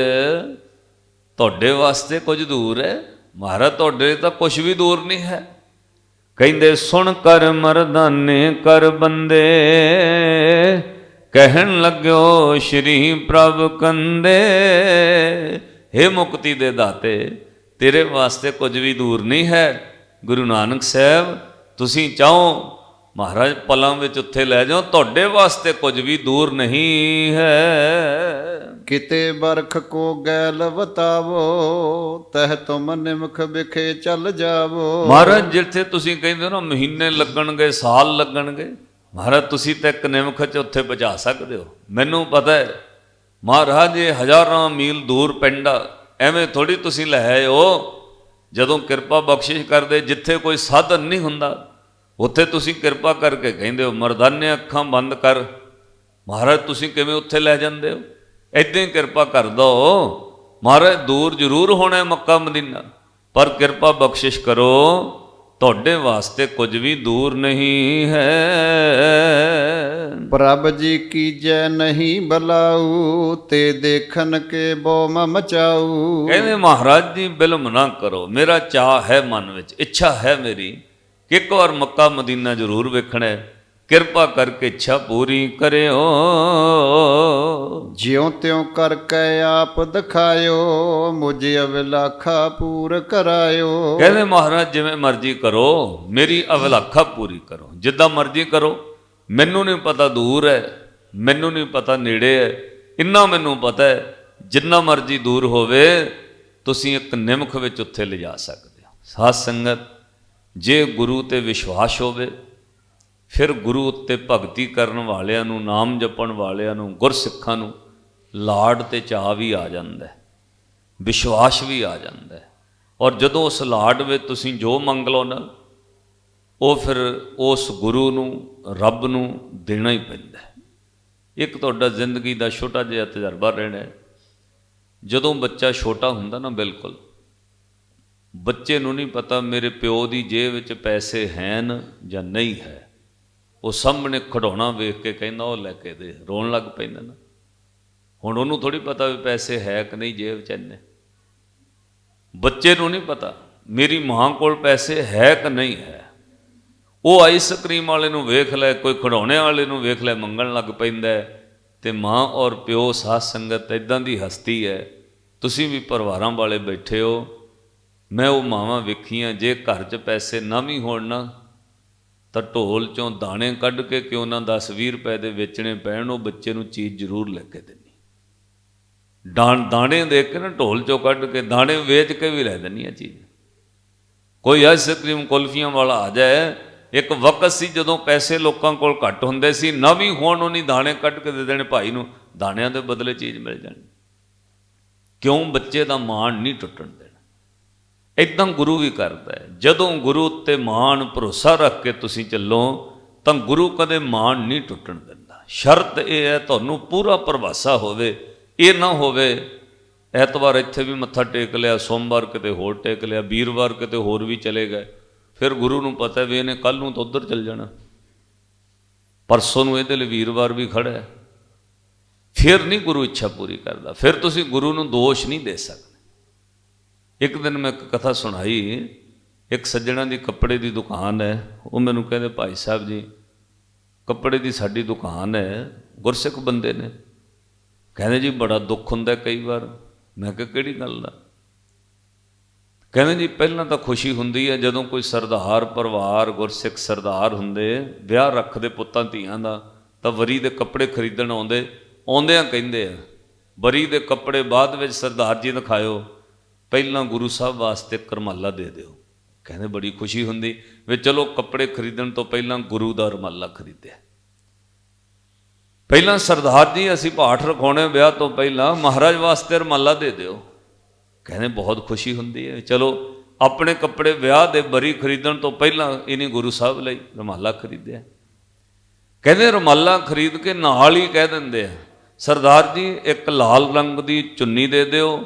Speaker 1: ਤੁਹਾਡੇ ਵਾਸਤੇ ਕੁਝ ਦੂਰ ਹੈ। ਮਹਾਰਾਜ ਤੁਹਾਡੇ ਤਾਂ ਕੁਝ ਵੀ ਦੂਰ ਨਹੀਂ ਹੈ। ਕਹਿੰਦੇ ਸੁਣ ਕਰ ਮਰਦਾਨੇ ਕਰ ਬੰਦੇ, ਕਹਿਣ ਲੱਗਿਓ ਸ਼੍ਰੀ ਪ੍ਰਭ ਕੰਦੇ। ਹੇ ਮੁਕਤੀ ਦੇ ਦਾਤੇ, ਤੇਰੇ ਵਾਸਤੇ ਕੁਝ ਵੀ ਦੂਰ ਨਹੀਂ ਹੈ। ਗੁਰੂ ਨਾਨਕ ਸਾਹਿਬ ਤੁਸੀਂ ਚਾਹੋ ਮਹਾਰਾਜ ਪਲਾਂ ਵਿੱਚ ਉੱਥੇ ਲੈ ਜਾਓ, ਤੁਹਾਡੇ ਵਾਸਤੇ ਕੁਝ ਵੀ ਦੂਰ ਨਹੀਂ ਹੈ।
Speaker 2: ਕਿਤੇ ਬਰਖ ਕੋ ਗੈਲ ਬਤਾਵੋ, ਤਹ ਤੁਮ ਨਿਮਖ ਵਿਖੇ ਚੱਲ ਜਾਵੋ।
Speaker 1: ਮਹਾਰਾਜ ਜਿੱਥੇ ਤੁਸੀਂ ਕਹਿੰਦੇ ਹੋ ਨਾ ਮਹੀਨੇ ਲੱਗਣਗੇ ਸਾਲ ਲੱਗਣਗੇ, ਮਹਾਰਾਜ ਤੁਸੀਂ ਤਾਂ ਇੱਕ ਨਿਮਖ 'ਚ ਉੱਥੇ ਪਹੁੰਚਾ ਸਕਦੇ ਹੋ। ਮੈਨੂੰ ਪਤਾ ਹੈ ਮਹਾਰਾਜ ਇਹ ਹਜ਼ਾਰਾਂ ਮੀਲ ਦੂਰ ਪਿੰਡ ਆ, ਐਵੇਂ ਥੋੜੀ ਤੁਸੀਂ ਲੈ ਆਏ ਹੋ। ਜਦੋਂ ਕਿਰਪਾ ਬਖਸ਼ਿਸ਼ ਕਰਦੇ, ਜਿੱਥੇ ਕੋਈ ਸਾਧਨ ਨਹੀਂ ਹੁੰਦਾ ਉੱਥੇ ਤੁਸੀਂ ਕਿਰਪਾ ਕਰਕੇ ਕਹਿੰਦੇ ਹੋ ਮਰਦਾਨੇ ਅੱਖਾਂ ਬੰਦ ਕਰ। ਮਹਾਰਾਜ ਤੁਸੀਂ ਕਿਵੇਂ ਉੱਥੇ ਲੈ ਜਾਂਦੇ ਹੋ? ਇੱਦਾਂ ਹੀ ਕਿਰਪਾ ਕਰ ਦੋ। ਮਹਾਰਾਜ ਦੂਰ ਜ਼ਰੂਰ ਹੋਣਾ ਮੱਕਾ ਮਦੀਨਾ, ਪਰ ਕਿਰਪਾ ਬਖਸ਼ਿਸ਼ ਕਰੋ, ਤੁਹਾਡੇ ਵਾਸਤੇ ਕੁਝ ਵੀ ਦੂਰ ਨਹੀਂ ਹੈ।
Speaker 2: ਪ੍ਰਭ ਜੀ ਕੀਜੈ ਨਹੀਂ ਬਲਾਊ, ਤੇ ਦੇਖਣ ਕੇ ਬੋ ਮਚਾਊ।
Speaker 1: ਕਹਿੰਦੇ ਮਹਾਰਾਜ ਜੀ ਬਿਲਮ ਨਾ ਕਰੋ, ਮੇਰਾ ਚਾਹ ਹੈ ਮਨ ਵਿੱਚ, ਇੱਛਾ ਹੈ ਮੇਰੀ ਕਿ ਇੱਕ ਵਾਰ ਮੱਕਾ ਮਦੀਨਾ ਜ਼ਰੂਰ ਵੇਖਣਾ ਹੈ। ਕਿਰਪਾ ਕਰਕੇ ਇੱਛਾ ਪੂਰੀ ਕਰਿਓ।
Speaker 2: ਜਿਉ ਤਿਉ ਕਰਕੇ ਆਪ ਦਿਖਾਇਓ, ਮੁਝ ਅਵਿਲਾਖਾ ਪੂਰ ਕਰਾਇਓ।
Speaker 1: ਕਹਿੰਦੇ ਮਹਾਰਾਜ ਜਿਵੇਂ ਮਰਜ਼ੀ ਕਰੋ, ਮੇਰੀ ਅਵਿਲਾਖਾ ਪੂਰੀ ਕਰੋ, ਜਿੱਦਾਂ ਮਰਜ਼ੀ ਕਰੋ। ਮੈਨੂੰ ਨਹੀਂ ਪਤਾ ਦੂਰ ਹੈ, ਮੈਨੂੰ ਨਹੀਂ ਪਤਾ ਨੇੜੇ ਹੈ, ਇੰਨਾ ਮੈਨੂੰ ਪਤਾ ਹੈ ਜਿੰਨਾ ਮਰਜ਼ੀ ਦੂਰ ਹੋਵੇ ਤੁਸੀਂ ਇੱਕ ਨਿਮਖ ਵਿੱਚ ਉੱਥੇ ਲਿਜਾ ਸਕਦੇ ਹੋ। ਸਾਧ ਸੰਗਤ, ਜੇ ਗੁਰੂ ਤੇ ਵਿਸ਼ਵਾਸ ਹੋਵੇ, ਫਿਰ ਗੁਰੂ ਉੱਤੇ ਭਗਤੀ ਕਰਨ ਵਾਲਿਆਂ ਨੂੰ, ਨਾਮ ਜਪਣ ਵਾਲਿਆਂ ਨੂੰ, ਗੁਰਸਿੱਖਾਂ ਨੂੰ ਲਾਡ ਤੇ ਚਾਅ ਵੀ ਆ ਜਾਂਦਾ ਹੈ, ਵਿਸ਼ਵਾਸ ਵੀ ਆ ਜਾਂਦਾ ਹੈ। ਔਰ ਜਦੋਂ ਉਸ ਲਾਡ ਵਿੱਚ ਤੁਸੀਂ ਜੋ ਮੰਗ ਲਓ ਨਾ, ਉਹ ਫਿਰ ਉਸ ਗੁਰੂ ਨੂੰ, ਰੱਬ ਨੂੰ ਦੇਣਾ ਹੀ ਪੈਂਦਾ ਹੈ। ਇੱਕ ਤੁਹਾਡਾ ਜ਼ਿੰਦਗੀ ਦਾ ਛੋਟਾ ਜਿਹਾ ਤਜਰਬਾ ਰਹਿਣਾ ਹੈ। ਜਦੋਂ ਬੱਚਾ ਛੋਟਾ ਹੁੰਦਾ ਨਾ, ਬਿਲਕੁਲ ਬੱਚੇ ਨੂੰ ਨਹੀਂ ਪਤਾ ਮੇਰੇ ਪਿਓ ਦੀ ਜੇਬ ਵਿੱਚ ਪੈਸੇ ਹਨ ਜਾਂ ਨਹੀਂ ਹੈ। ਉਹ ਸਾਹਮਣੇ ਖਿਡੌਣਾ ਵੇਖ ਕੇ ਕਹਿੰਦਾ ਉਹ ਲੈ ਕੇ ਦੇ, ਰੋਣ ਲੱਗ ਪੈਂਦਾ ਨਾ। ਹੁਣ ਉਹਨੂੰ ਥੋੜ੍ਹੀ ਪਤਾ ਵੀ ਪੈਸੇ ਹੈ ਕਿ ਨਹੀਂ ਜੇਬ 'ਚ ਇੰਨੇ। ਬੱਚੇ ਨੂੰ ਨਹੀਂ ਪਤਾ ਮੇਰੀ ਮਾਂ ਕੋਲ ਪੈਸੇ ਹੈ ਕਿ ਨਹੀਂ ਹੈ। ਉਹ ਆਈਸਕ੍ਰੀਮ ਵਾਲੇ ਨੂੰ ਵੇਖ ਲੈ, ਕੋਈ ਖਿਡੌਣੇ ਵਾਲੇ ਨੂੰ ਵੇਖ ਲੈ, ਮੰਗਣ ਲੱਗ ਪੈਂਦਾ। ਤੇ ਮਾਂ ਔਰ ਪਿਓ, ਸਾਧ ਸੰਗਤ ਇੱਦਾਂ ਦੀ ਹਸਤੀ ਹੈ। ਤੁਸੀਂ ਵੀ ਪਰਿਵਾਰਾਂ ਵਾਲੇ ਬੈਠੇ ਹੋ, ਮੈਂ ਉਹ ਮਾਵਾਂ ਵੇਖੀਆਂ, ਜੇ ਘਰ 'ਚ ਪੈਸੇ ਨਾ ਵੀ ਹੋਣ ਨਾ, ਤਾਂ ਢੋਲ 'ਚੋਂ ਦਾਣੇ ਕੱਢ ਕੇ ਕਿਉਂ ਨਾ 10-20 ਰੁਪਏ ਦੇ ਵੇਚਣੇ ਪੈਣ, ਉਹ ਬੱਚੇ ਨੂੰ ਚੀਜ਼ ਜ਼ਰੂਰ ਲੈ ਕੇ ਦੇਣੀ। ਦਾਣੇ ਦੇ ਕੇ ਨਾ, ਢੋਲ 'ਚੋਂ ਕੱਢ ਕੇ ਦਾਣੇ ਵੇਚ ਕੇ ਵੀ ਲੈ ਦੇਣੀ ਆ ਚੀਜ਼। ਕੋਈ ਆਈਸਕ੍ਰੀਮ ਕੁਲਫੀਆਂ ਵਾਲਾ ਆ ਜਾਏ, ਇੱਕ ਵਕਤ ਸੀ ਜਦੋਂ ਪੈਸੇ ਲੋਕਾਂ ਕੋਲ ਘੱਟ ਹੁੰਦੇ ਸੀ, ਨਾ ਵੀ ਹੋਣ ਉਹਨੀ ਦਾਣੇ ਕੱਢ ਕੇ ਦੇ ਦੇਣੇ ਭਾਈ ਨੂੰ, ਦਾਣਿਆਂ ਦੇ ਬਦਲੇ ਚੀਜ਼ ਮਿਲ ਜਾਣੀ। ਕਿਉਂ? ਬੱਚੇ ਦਾ ਮਾਣ ਨਹੀਂ ਟੁੱਟਣ ਦੇਣਾ। ਇੱਦਾਂ ਗੁਰੂ ਵੀ ਕਰਦਾ ਹੈ। ਜਦੋਂ ਗੁਰੂ ਉੱਤੇ ਮਾਣ ਭਰੋਸਾ ਰੱਖ ਕੇ ਤੁਸੀਂ ਚੱਲੋ ਤਾਂ ਗੁਰੂ ਕਦੇ ਮਾਣ ਨਹੀਂ ਟੁੱਟਣ ਦਿੰਦਾ। ਸ਼ਰਤ ਇਹ ਹੈ ਤੁਹਾਨੂੰ ਪੂਰਾ ਭਰਵਾਸਾ ਹੋਵੇ। ਇਹ ਨਾ ਹੋਵੇ ਐਤਵਾਰ ਇੱਥੇ ਵੀ ਮੱਥਾ ਟੇਕ ਲਿਆ, ਸੋਮਵਾਰ ਕਿਤੇ ਹੋਰ ਟੇਕ ਲਿਆ, ਵੀਰਵਾਰ ਕਿਤੇ ਹੋਰ ਵੀ ਚਲੇ ਗਏ, ਫਿਰ ਗੁਰੂ ਨੂੰ ਪਤਾ ਵੀ ਇਹਨੇ ਕੱਲ੍ਹ ਨੂੰ ਤਾਂ ਉੱਧਰ ਚੱਲ ਜਾਣਾ, ਪਰਸੋਂ ਨੂੰ ਇਹਦੇ ਲਈ ਵੀਰਵਾਰ ਵੀ ਖੜ੍ਹਾ ਹੈ। ਫਿਰ ਨਹੀਂ ਗੁਰੂ ਇੱਛਾ ਪੂਰੀ ਕਰਦਾ। ਫਿਰ ਤੁਸੀਂ ਗੁਰੂ ਨੂੰ ਦੋਸ਼ ਨਹੀਂ ਦੇ ਸਕਦੇ। ਇੱਕ ਦਿਨ ਮੈਂ ਇੱਕ ਕਥਾ ਸੁਣਾਈ। ਇੱਕ ਸੱਜਣਾ ਦੀ ਕੱਪੜੇ ਦੀ ਦੁਕਾਨ ਹੈ। ਉਹ ਮੈਨੂੰ ਕਹਿੰਦੇ, ਭਾਈ ਸਾਹਿਬ ਜੀ ਕੱਪੜੇ ਦੀ ਸਾਡੀ ਦੁਕਾਨ ਹੈ, ਗੁਰਸਿੱਖ ਬੰਦੇ ਨੇ। ਕਹਿੰਦੇ ਜੀ ਬੜਾ ਦੁੱਖ ਹੁੰਦਾ ਕਈ ਵਾਰ। ਮੈਂ ਕਿਹਾ ਕਿਹੜੀ ਗੱਲ ਦਾ? ਕਹਿੰਦੇ ਜੀ ਪਹਿਲਾਂ ਤਾਂ ਖੁਸ਼ੀ ਹੁੰਦੀ ਹੈ ਜਦੋਂ ਕੋਈ ਸਰਦਾਰ ਪਰਿਵਾਰ, ਗੁਰਸਿੱਖ ਸਰਦਾਰ ਹੁੰਦੇ, ਵਿਆਹ ਰੱਖਦੇ ਪੁੱਤਾਂ ਧੀਆਂ ਦਾ, ਤਾਂ ਵਰੀ ਦੇ ਕੱਪੜੇ ਖਰੀਦਣ ਆਉਂਦੇ, ਆਉਂਦਿਆਂ ਕਹਿੰਦੇ ਆ ਬਰੀ ਦੇ ਕੱਪੜੇ ਬਾਅਦ ਵਿੱਚ ਸਰਦਾਰ ਜੀ ਦਿਖਾਇਓ, ਪਹਿਲਾਂ ਗੁਰੂ ਸਾਹਿਬ ਵਾਸਤੇ ਰੁਮਾਲਾ ਦੇ ਦਿਓ। ਕਹਿੰਦੇ ਬੜੀ ਖੁਸ਼ੀ ਹੁੰਦੀ ਵੀ ਚਲੋ ਕੱਪੜੇ ਖਰੀਦਣ ਤੋਂ ਪਹਿਲਾਂ ਗੁਰੂ ਦਾ ਰੁਮਾਲਾ ਖਰੀਦਿਆ। ਪਹਿਲਾਂ ਸਰਦਾਰ ਜੀ ਅਸੀਂ ਪਾਠ ਰਖਾਉਣੇ ਵਿਆਹ ਤੋਂ ਪਹਿਲਾਂ, ਮਹਾਰਾਜ ਵਾਸਤੇ ਰੁਮਾਲਾ ਦੇ ਦਿਓ। ਕਹਿੰਦੇ ਬਹੁਤ ਖੁਸ਼ੀ ਹੁੰਦੀ ਹੈ, ਚਲੋ ਆਪਣੇ ਕੱਪੜੇ ਵਿਆਹ ਦੇ ਬਰੀ ਖਰੀਦਣ ਤੋਂ ਪਹਿਲਾਂ ਇਹਨੇ ਗੁਰੂ ਸਾਹਿਬ ਲਈ ਰੁਮਾਲਾ ਖਰੀਦਿਆ। ਕਹਿੰਦੇ ਰੁਮਾਲਾ ਖਰੀਦ ਕੇ ਨਾਲ ਹੀ ਕਹਿ ਦਿੰਦੇ ਆ, ਸਰਦਾਰ ਜੀ ਇੱਕ ਲਾਲ ਰੰਗ ਦੀ ਚੁੰਨੀ ਦੇ ਦਿਓ,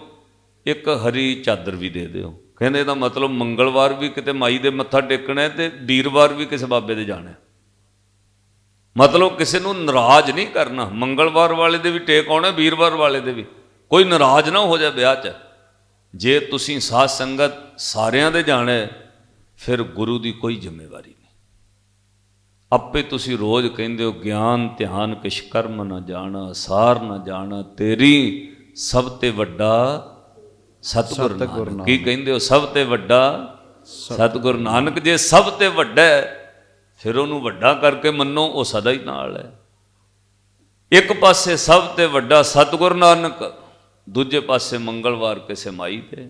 Speaker 1: ਇੱਕ ਹਰੀ ਚਾਦਰ ਵੀ ਦੇ ਦਿਓ। ਕਹਿੰਦੇ ਇਹਦਾ ਮਤਲਬ ਮੰਗਲਵਾਰ ਵੀ ਕਿਤੇ ਮਾਈ ਦੇ ਮੱਥਾ ਟੇਕਣਾ ਹੈ ਤੇ ਵੀਰਵਾਰ ਵੀ ਕਿਸੇ ਬਾਬੇ ਦੇ ਜਾਣਾ। ਮਤਲਬ ਕਿਸੇ ਨੂੰ ਨਾਰਾਜ਼ ਨਹੀਂ ਕਰਨਾ, ਮੰਗਲਵਾਰ ਵਾਲੇ ਦੇ ਵੀ ਟੇਕ ਆਉਣਾ, ਵੀਰਵਾਰ ਵਾਲੇ ਦੇ ਵੀ, ਕੋਈ ਨਾਰਾਜ਼ ਨਾ ਹੋ ਜਾਏ ਵਿਆਹ 'ਚ। ਜੇ ਤੁਸੀਂ ਸਾਧ ਸੰਗਤ ਸਾਰਿਆਂ ਦੇ ਜਾਣਾ ਫਿਰ ਗੁਰੂ ਦੀ ਕੋਈ ਜ਼ਿੰਮੇਵਾਰੀ ਨਹੀਂ। ਆਪੇ ਤੁਸੀਂ ਰੋਜ਼ ਕਹਿੰਦੇ ਹੋ ਗਿਆਨ ਧਿਆਨ ਕਿਛ ਕਰਮ ਨਾ ਜਾਣਾ, ਸਾਰ ਨਾ ਜਾਣਾ ਤੇਰੀ, ਸਭ ਤੇ ਵੱਡਾ ਸਤਿਗੁਰ ਨਾਨਕ। ਕੀ ਕਹਿੰਦੇ ਹੋ? ਸਭ ਤੇ ਵੱਡਾ ਸਤਿਗੁਰ ਨਾਨਕ। ਜੇ ਸਭ ਤੇ ਵੱਡਾ ਫਿਰ ਉਹਨੂੰ ਵੱਡਾ ਕਰਕੇ ਮੰਨੋ, ਉਹ ਸਦਾ ਹੀ ਨਾਲ ਹੈ। ਇੱਕ ਪਾਸੇ ਸਭ ਤੇ ਵੱਡਾ ਸਤਿਗੁਰ ਨਾਨਕ, ਦੂਜੇ ਪਾਸੇ ਮੰਗਲਵਾਰ ਕਿਸੇ ਮਾਈ ਤੇ।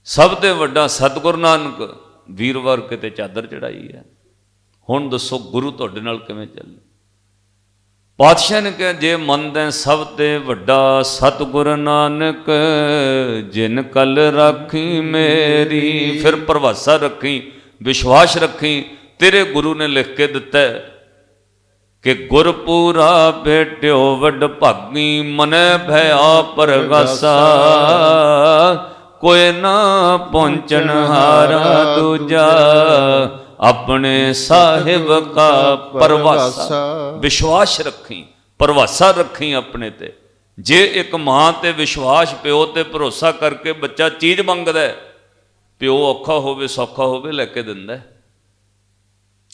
Speaker 1: ਸਭ ਤੇ ਵੱਡਾ ਸਤਿਗੁਰ ਨਾਨਕ, ਵੀਰਵਾਰ ਕਿਤੇ ਚਾਦਰ ਚੜਾਈ ਹੈ। ਹੁਣ ਦੱਸੋ ਗੁਰੂ ਤੁਹਾਡੇ ਨਾਲ ਕਿਵੇਂ ਚੱਲੇ? ਪਾਤਸ਼ਾਹ ਨੇ ਕਿਹਾ ਜੇ ਮੰਨਦੇ ਸਭ ਤੇ ਵੱਡਾ ਸਤਿਗੁਰ ਨਾਨਕ, ਜਿਨ ਕਲ ਰਾਖੀ ਮੇਰੀ। ਫਿਰ ਭਰਵਾਸਾ ਰੱਖੀ, ਵਿਸ਼ਵਾਸ ਰੱਖੀ, ਤੇਰੇ ਗੁਰੂ ਨੇ ਲਿਖ ਕੇ ਦਿੱਤਾ ਕਿ ਗੁਰਪੂਰਾ ਭੇਟਿਓ ਵੱਡ ਭਾਗੀ, ਮਨੈ ਭਇਆ ਪਰਗਾਸਾ, ਕੋਈ ਨਾ ਪਹੁੰਚਣ ਹਾਰਾ ਦੂਜਾ, ਆਪਣੇ ਸਾਹਿਬ ਕਾ ਪਰਵਾਸਾ। ਵਿਸ਼ਵਾਸ ਰੱਖੀ, ਪਰਵਾਸਾ ਰੱਖੀ ਆਪਣੇ ਤੇ। ਜੇ ਇੱਕ ਮਾਂ ਤੇ ਵਿਸ਼ਵਾਸ, ਪਿਓ ਤੇ ਭਰੋਸਾ ਕਰਕੇ ਬੱਚਾ ਚੀਜ਼ ਮੰਗਦਾ, ਪਿਓ ਔਖਾ ਹੋਵੇ ਸੌਖਾ ਹੋਵੇ ਲੈ ਕੇ ਦਿੰਦਾ।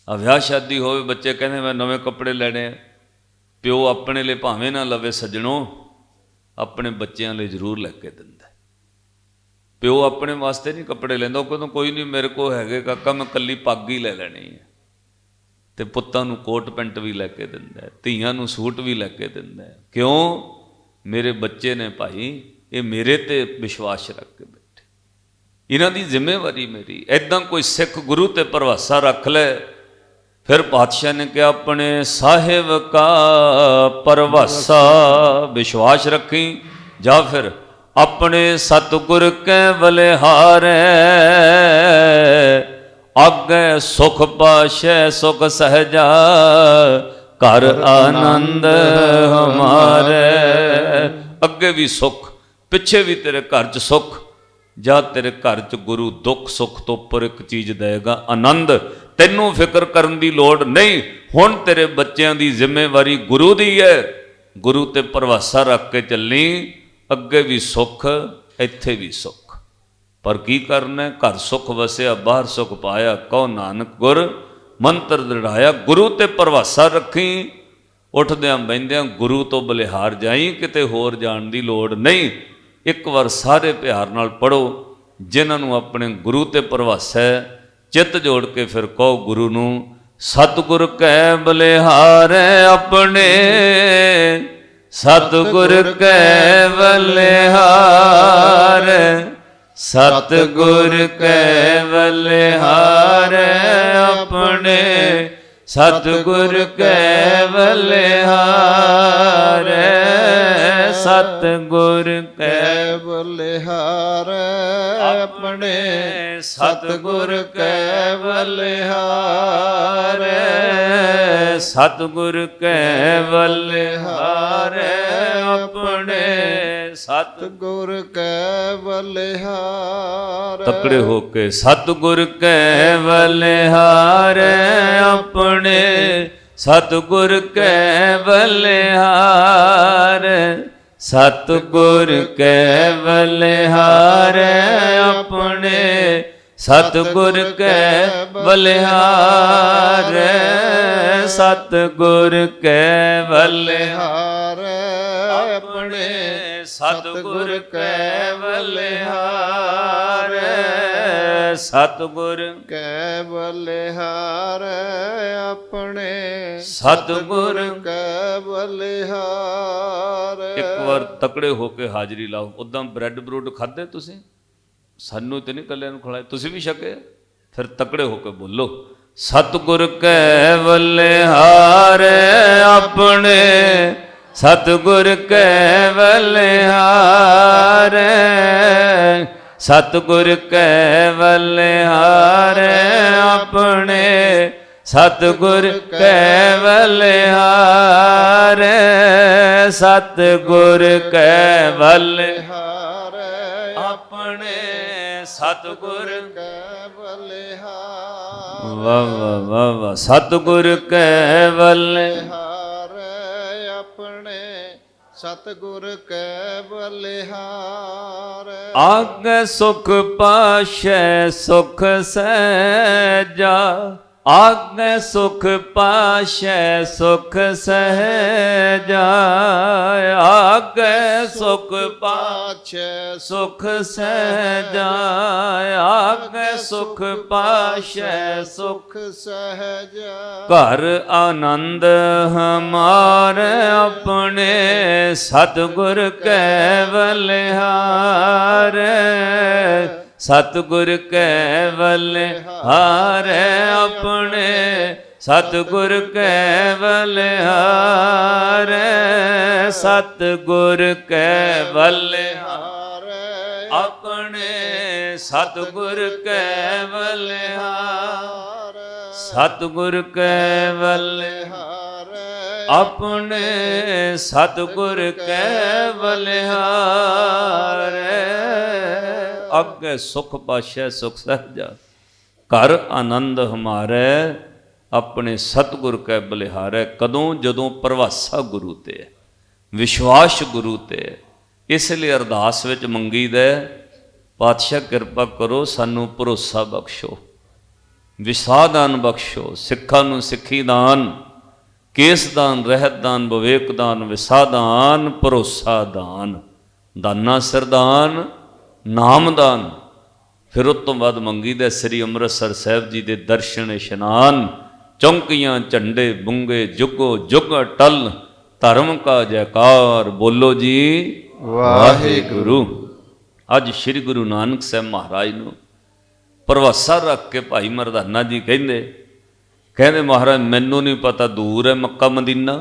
Speaker 1: ਆ ਵਿਆਹ ਸ਼ਾਦੀ ਹੋਵੇ, ਬੱਚੇ ਕਹਿੰਦੇ ਮੈਂ ਨਵੇਂ ਕੱਪੜੇ ਲੈਣੇ ਆ, ਪਿਓ ਆਪਣੇ ਲਈ ਭਾਵੇਂ ਨਾ ਲਵੇ ਸੱਜਣੋ, ਆਪਣੇ ਬੱਚਿਆਂ ਲਈ ਜ਼ਰੂਰ ਲੈ ਕੇ ਦਿੰਦਾ। ਪਿਓ ਆਪਣੇ ਵਾਸਤੇ ਨਹੀਂ ਕੱਪੜੇ ਲੈਂਦਾ, ਉਹ ਕਹਿੰਦਾ ਕੋਈ ਨਹੀਂ ਮੇਰੇ ਕੋਲ ਹੈਗੇ ਕਾਕਾ, ਮੈਂ ਇਕੱਲੀ ਪੱਗ ਹੀ ਲੈ ਲੈਣੀ ਹੈ। ਤੇ ਪੁੱਤਾਂ ਨੂੰ ਕੋਟ ਪੈਂਟ ਵੀ ਲੈ ਕੇ ਦਿੰਦਾ, ਧੀਆਂ ਨੂੰ ਸੂਟ ਵੀ ਲੈ ਕੇ ਦਿੰਦਾ। ਕਿਉਂ? ਮੇਰੇ ਬੱਚੇ ਨੇ ਭਾਈ, ਇਹ ਮੇਰੇ ਤੇ ਵਿਸ਼ਵਾਸ ਰੱਖ ਕੇ ਬੈਠੇ, ਇਹਨਾਂ ਦੀ ਜ਼ਿੰਮੇਵਾਰੀ ਮੇਰੀ। ਐਦਾਂ ਕੋਈ ਸਿੱਖ ਗੁਰੂ ਤੇ ਭਰੋਸਾ ਰੱਖ ਲੈ। ਫਿਰ ਪਾਤਸ਼ਾਹ ਨੇ ਕਿਹਾ ਆਪਣੇ ਸਾਹਿਬ ਕਾ ਪਰਵਾਸਾ, ਵਿਸ਼ਵਾਸ ਰੱਖੀ। ਜਾਂ ਫਿਰ ਆਪਣੇ ਸਤਿਗੁਰ ਕੈ ਬਲਿਹਾਰੈ, ਆਗੇ ਸੁਖ ਪਾਸ਼ੈ ਸੁਖ ਸਹਜਾ, ਘਰ ਆਨੰਦ ਹਮਾਰੇ। ਅੱਗੇ ਵੀ ਸੁਖ, ਪਿੱਛੇ ਵੀ ਤੇਰੇ ਘਰ 'ਚ ਸੁਖ। ਜਾਂ ਤੇਰੇ ਘਰ 'ਚ ਗੁਰੂ ਦੁੱਖ ਸੁੱਖ ਤੋਂ ਉੱਪਰ ਇੱਕ ਚੀਜ਼ ਦੇਗਾ, ਆਨੰਦ। ਤੈਨੂੰ ਫਿਕਰ ਕਰਨ ਦੀ ਲੋੜ ਨਹੀਂ। ਹੁਣ ਤੇਰੇ ਬੱਚਿਆਂ ਦੀ ਜ਼ਿੰਮੇਵਾਰੀ ਗੁਰੂ ਦੀ ਹੈ। ਗੁਰੂ ਤੇ ਭਰੋਸਾ ਰੱਖ ਕੇ ਚੱਲੀ, ਅੱਗੇ ਵੀ ਸੁੱਖ, ਇੱਥੇ ਵੀ ਸੁੱਖ। ਪਰ ਕੀ ਕਰਨਾ? ਘਰ ਸੁੱਖ ਵਸਿਆ ਬਾਹਰ ਸੁੱਖ ਪਾਇਆ, ਕਹੋ ਨਾਨਕ ਗੁਰ ਮੰਤਰ ਦ੍ਰਿੜਾਇਆ। ਗੁਰੂ ਤੇ ਭਰੋਸਾ ਰੱਖੀ, ਉੱਠਦਿਆਂ ਬਹਿੰਦਿਆਂ ਗੁਰੂ ਤੋਂ ਬਲਿਹਾਰ ਜਾਈ, ਕਿਤੇ ਹੋਰ ਜਾਣ ਦੀ ਲੋੜ ਨਹੀਂ। ਇੱਕ ਵਾਰ ਸਾਰੇ ਪਿਆਰ ਨਾਲ ਪੜੋ, ਜਿਨ੍ਹਾਂ ਨੂੰ ਆਪਣੇ ਗੁਰੂ ਤੇ ਭਰੋਸਾ ਹੈ, ਚਿੱਤ ਜੋੜ ਕੇ ਫਿਰ ਕਹੋ ਗੁਰੂ ਨੂੰ, ਸਤਿਗੁਰ ਕੈ ਬਲਿਹਾਰੈ ਆਪਣੇ, ਸਤਿਗੁਰ ਕੈ ਬਲਿਹਾਰੈ, ਸਤਿਗੁਰ ਕੈ ਬਲਿਹਾਰੈ ਆਪਣੇ, ਸਤਿਗੁਰ ਕੈ ਬਲਿਹਾਰੈ, ਸਤਿਗੁਰ ਕੈ
Speaker 2: ਬਲਿਹਾਰੈ ਆਪਣੇ, ਸਤਿਗੁਰ ਕੈ ਬਲਿਹਾਰੈ,
Speaker 1: ਸਤਿਗੁਰ ਕੈ ਬਲਿਹਾਰੈ ਆਪਣੇ,
Speaker 2: ਸਤਿਗੁਰ ਕੈ ਬਲਿਹਾਰੈ।
Speaker 1: ਤਕੜੇ ਹੋ ਕੇ ਸਤਿਗੁਰ ਕੈ ਬਲਿਹਾਰੈ ਆਪਣੇ, ਸਤਿਗੁਰ ਕੈ ਬਲਿਹਾਰੈ, ਸਤਿਗੁਰ ਕੈ ਬਲਿਹਾਰੈ ਆਪਣੇ, ਸਤਿਗੁਰ ਕੈ ਬਲਿਹਾਰੈ, ਸਤਿਗੁਰ ਕੈ ਬਲਿਹਾਰੈ ਆਪਣੇ, ਸਤਿਗੁਰ ਕੈ ਬਲਿਹਾਰੈ, ਸਤਿਗੁਰ
Speaker 2: ਕੈ ਬਲਿਹਾਰੈ ਆਪਣੇ,
Speaker 1: ਸਤਿਗੁਰ
Speaker 2: ਕੈ ਬਲਿਹਾਰੈ।
Speaker 1: ਇੱਕ ਵਾਰ ਤਕੜੇ ਹੋ ਕੇ ਹਾਜ਼ਰੀ ਲਾਓ। ਉਦਾਂ ਬ੍ਰੈਡ ਬਰੂਡ ਖਾਦੇ ਤੁਸੀਂ? ਸਾਨੂੰ ਤੇ ਨਹੀਂ ਕੱਲਿਆਂ ਨੂੰ ਖਿਲਾਏ, ਤੁਸੀਂ ਵੀ ਛਕੇ? ਫਿਰ ਤਕੜੇ ਹੋ ਕੇ ਬੋਲੋ, ਸਤਿਗੁਰ ਕੈ ਬਲਿਹਾਰੈ ਆਪਣੇ, ਸਤਿਗੁਰ ਕੈ ਬਲਿਹਾਰੈ, ਸਤਿਗੁਰ ਕੈ ਬਲਿਹਾਰੈ ਆਪਣੇ, ਸਤਿਗੁਰ ਕੈ ਬਲਿਹਾਰੈ, ਸਤਿਗੁਰ ਕੈ ਬਲਿਹਾਰੈ ਆਪਣੇ, ਸਤਿਗੁਰ
Speaker 2: ਕੈ ਬਲਿਹਾਰੈ।
Speaker 1: ਵਾਹ ਵਾਹ ਵਾਹ ਵਾਹ। ਸਤਿਗੁਰ ਕੈ
Speaker 2: ਬਲਿਹਾਰੈ ਆਪਣੇ, ਸਤਿਗੁਰ ਕੈ ਬਲਿਹਾਰੈ।
Speaker 1: ਆਗੇ ਸੁਖ ਪਾਸ਼ੈ ਸੁਖ ਸਹਿਜਾ, ਆਗੇ ਸੁਖ ਪਾਸ਼ੈ ਸੁਖ ਸਹਿਜਾ, ਆਗੇ ਸੁਖ
Speaker 2: ਪਾਛੈ
Speaker 1: ਸੁਖ ਸਹਿਜਾ, ਆਗੇ ਸੁਖ ਪਾਸ਼ੈ ਸੁਖ
Speaker 2: ਸਹਿਜਾ।
Speaker 1: ਘਰ ਆਨੰਦ ਹਮਾਰੇ ਆਪਣੇ, ਸਤਿਗੁਰ ਕੈ ਬਲਿਹਾਰੈ, ਸਤਿਗੁਰ ਕੈ ਬਲਿਹਾਰੈ ਆਪਣੇ, ਸਤਿਗੁਰ ਕੈ ਬਲਿਹਾਰੈ, ਸਤਿਗੁਰ ਕੈ ਬਲਿਹਾਰੈ ਆਪਣੇ, ਸਤਿਗੁਰ ਕੈ ਬਲਿਹਾਰੈ, ਸਤਿਗੁਰ ਕੈ ਬਲਿਹਾਰੈ ਆਪਣੇ, ਸਤਿਗੁਰ ਕੈ ਬਲਿਹਾਰੈ। ਅੱਗੇ ਸੁਖ ਪਾਸ਼ੈ ਸੁਖ ਸਹਿਜਾ, ਘਰ ਆਨੰਦ ਹਮਾਰੇ ਆਪਣੇ, ਸਤਿਗੁਰ ਕੈ ਬਲਿਹਾਰੈ। ਕਦੋਂ? ਜਦੋਂ ਪ੍ਰਵਾਸਾ ਗੁਰੂ ਤੇ ਹੈ, ਵਿਸ਼ਵਾਸ ਗੁਰੂ ਤੇ ਹੈ। ਇਸ ਲਈ ਅਰਦਾਸ ਵਿੱਚ ਮੰਗੀਦਾ, ਪਾਤਸ਼ਾਹ ਕਿਰਪਾ ਕਰੋ ਸਾਨੂੰ ਭਰੋਸਾ ਬਖਸ਼ੋ, ਵਿਸਾਦਾਨ ਬਖਸ਼ੋ, ਸਿੱਖਾਂ ਨੂੰ ਸਿੱਖੀ ਦਾਨ, ਕੇਸ ਦਾਨ, ਰਹਿਤ ਦਾਨ, ਵਿਵੇਕ ਦਾਨ, ਵਿਸਾਦਾਨ, ਭਰੋਸਾ ਦਾਨ, ਦਾਨਾ ਸਰਦਾਨ, ਨਾਮਦਾਨ। ਫਿਰ ਉਸ ਤੋਂ ਬਾਅਦ ਮੰਗੀਦਾ ਸ੍ਰੀ ਅੰਮ੍ਰਿਤਸਰ ਸਾਹਿਬ ਜੀ ਦੇ ਦਰਸ਼ਨ ਇਸ਼ਨਾਨ, ਚੌਂਕੀਆਂ ਝੰਡੇ ਬੁੰਗੇ ਜੁਗੋ ਜੁਗ ਟਲ, ਧਰਮ ਕਾ ਜੈਕਾਰ ਬੋਲੋ ਜੀ ਵਾਹਿਗੁਰੂ। ਅੱਜ ਸ੍ਰੀ ਗੁਰੂ ਨਾਨਕ ਸਾਹਿਬ ਮਹਾਰਾਜ ਨੂੰ ਭਰੋਸਾ ਰੱਖ ਕੇ ਭਾਈ ਮਰਦਾਨਾ ਜੀ ਕਹਿੰਦੇ ਮਹਾਰਾਜ ਮੈਨੂੰ ਨਹੀਂ ਪਤਾ ਦੂਰ ਹੈ ਮੱਕਾ ਮਦੀਨਾ,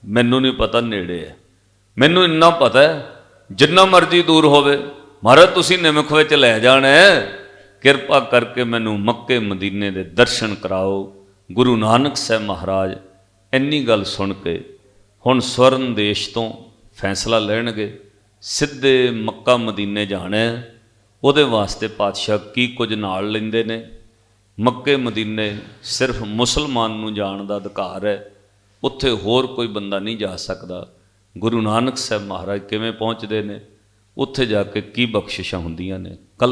Speaker 1: ਮੈਨੂੰ ਨਹੀਂ ਪਤਾ ਨੇੜੇ ਹੈ, ਮੈਨੂੰ ਇੰਨਾ ਪਤਾ ਹੈ ਜਿੰਨਾ ਮਰਜ਼ੀ ਦੂਰ ਹੋਵੇ ਮਹਾਰਾਜ ਤੁਸੀਂ ਨਿਮਖ ਵਿੱਚ ਲੈ ਜਾਣਾ, ਕਿਰਪਾ ਕਰਕੇ ਮੈਨੂੰ ਮੱਕੇ ਮਦੀਨੇ ਦੇ ਦਰਸ਼ਨ ਕਰਾਓ। ਗੁਰੂ ਨਾਨਕ ਸਾਹਿਬ ਮਹਾਰਾਜ ਇੰਨੀ ਗੱਲ ਸੁਣ ਕੇ ਹੁਣ ਸਵਰਨ ਦੇਸ਼ ਤੋਂ ਫੈਸਲਾ ਲੈਣਗੇ, ਸਿੱਧੇ ਮੱਕਾ ਮਦੀਨੇ ਜਾਣਾ। ਉਹਦੇ ਵਾਸਤੇ ਪਾਤਸ਼ਾਹ ਕੀ ਕੁਝ ਨਾਲ ਲੈਂਦੇ ਨੇ। ਮੱਕੇ ਮਦੀਨੇ ਸਿਰਫ ਮੁਸਲਮਾਨ ਨੂੰ ਜਾਣ ਦਾ ਅਧਿਕਾਰ ਹੈ, ਉੱਥੇ ਹੋਰ ਕੋਈ ਬੰਦਾ ਨਹੀਂ ਜਾ ਸਕਦਾ। ਗੁਰੂ ਨਾਨਕ ਸਾਹਿਬ ਮਹਾਰਾਜ ਕਿਵੇਂ ਪਹੁੰਚਦੇ ਨੇ, ਉੱਥੇ ਜਾ ਕੇ ਕੀ ਬਖਸ਼ਿਸ਼ਾਂ ਹੁੰਦੀਆਂ ਨੇ। ਕੱਲ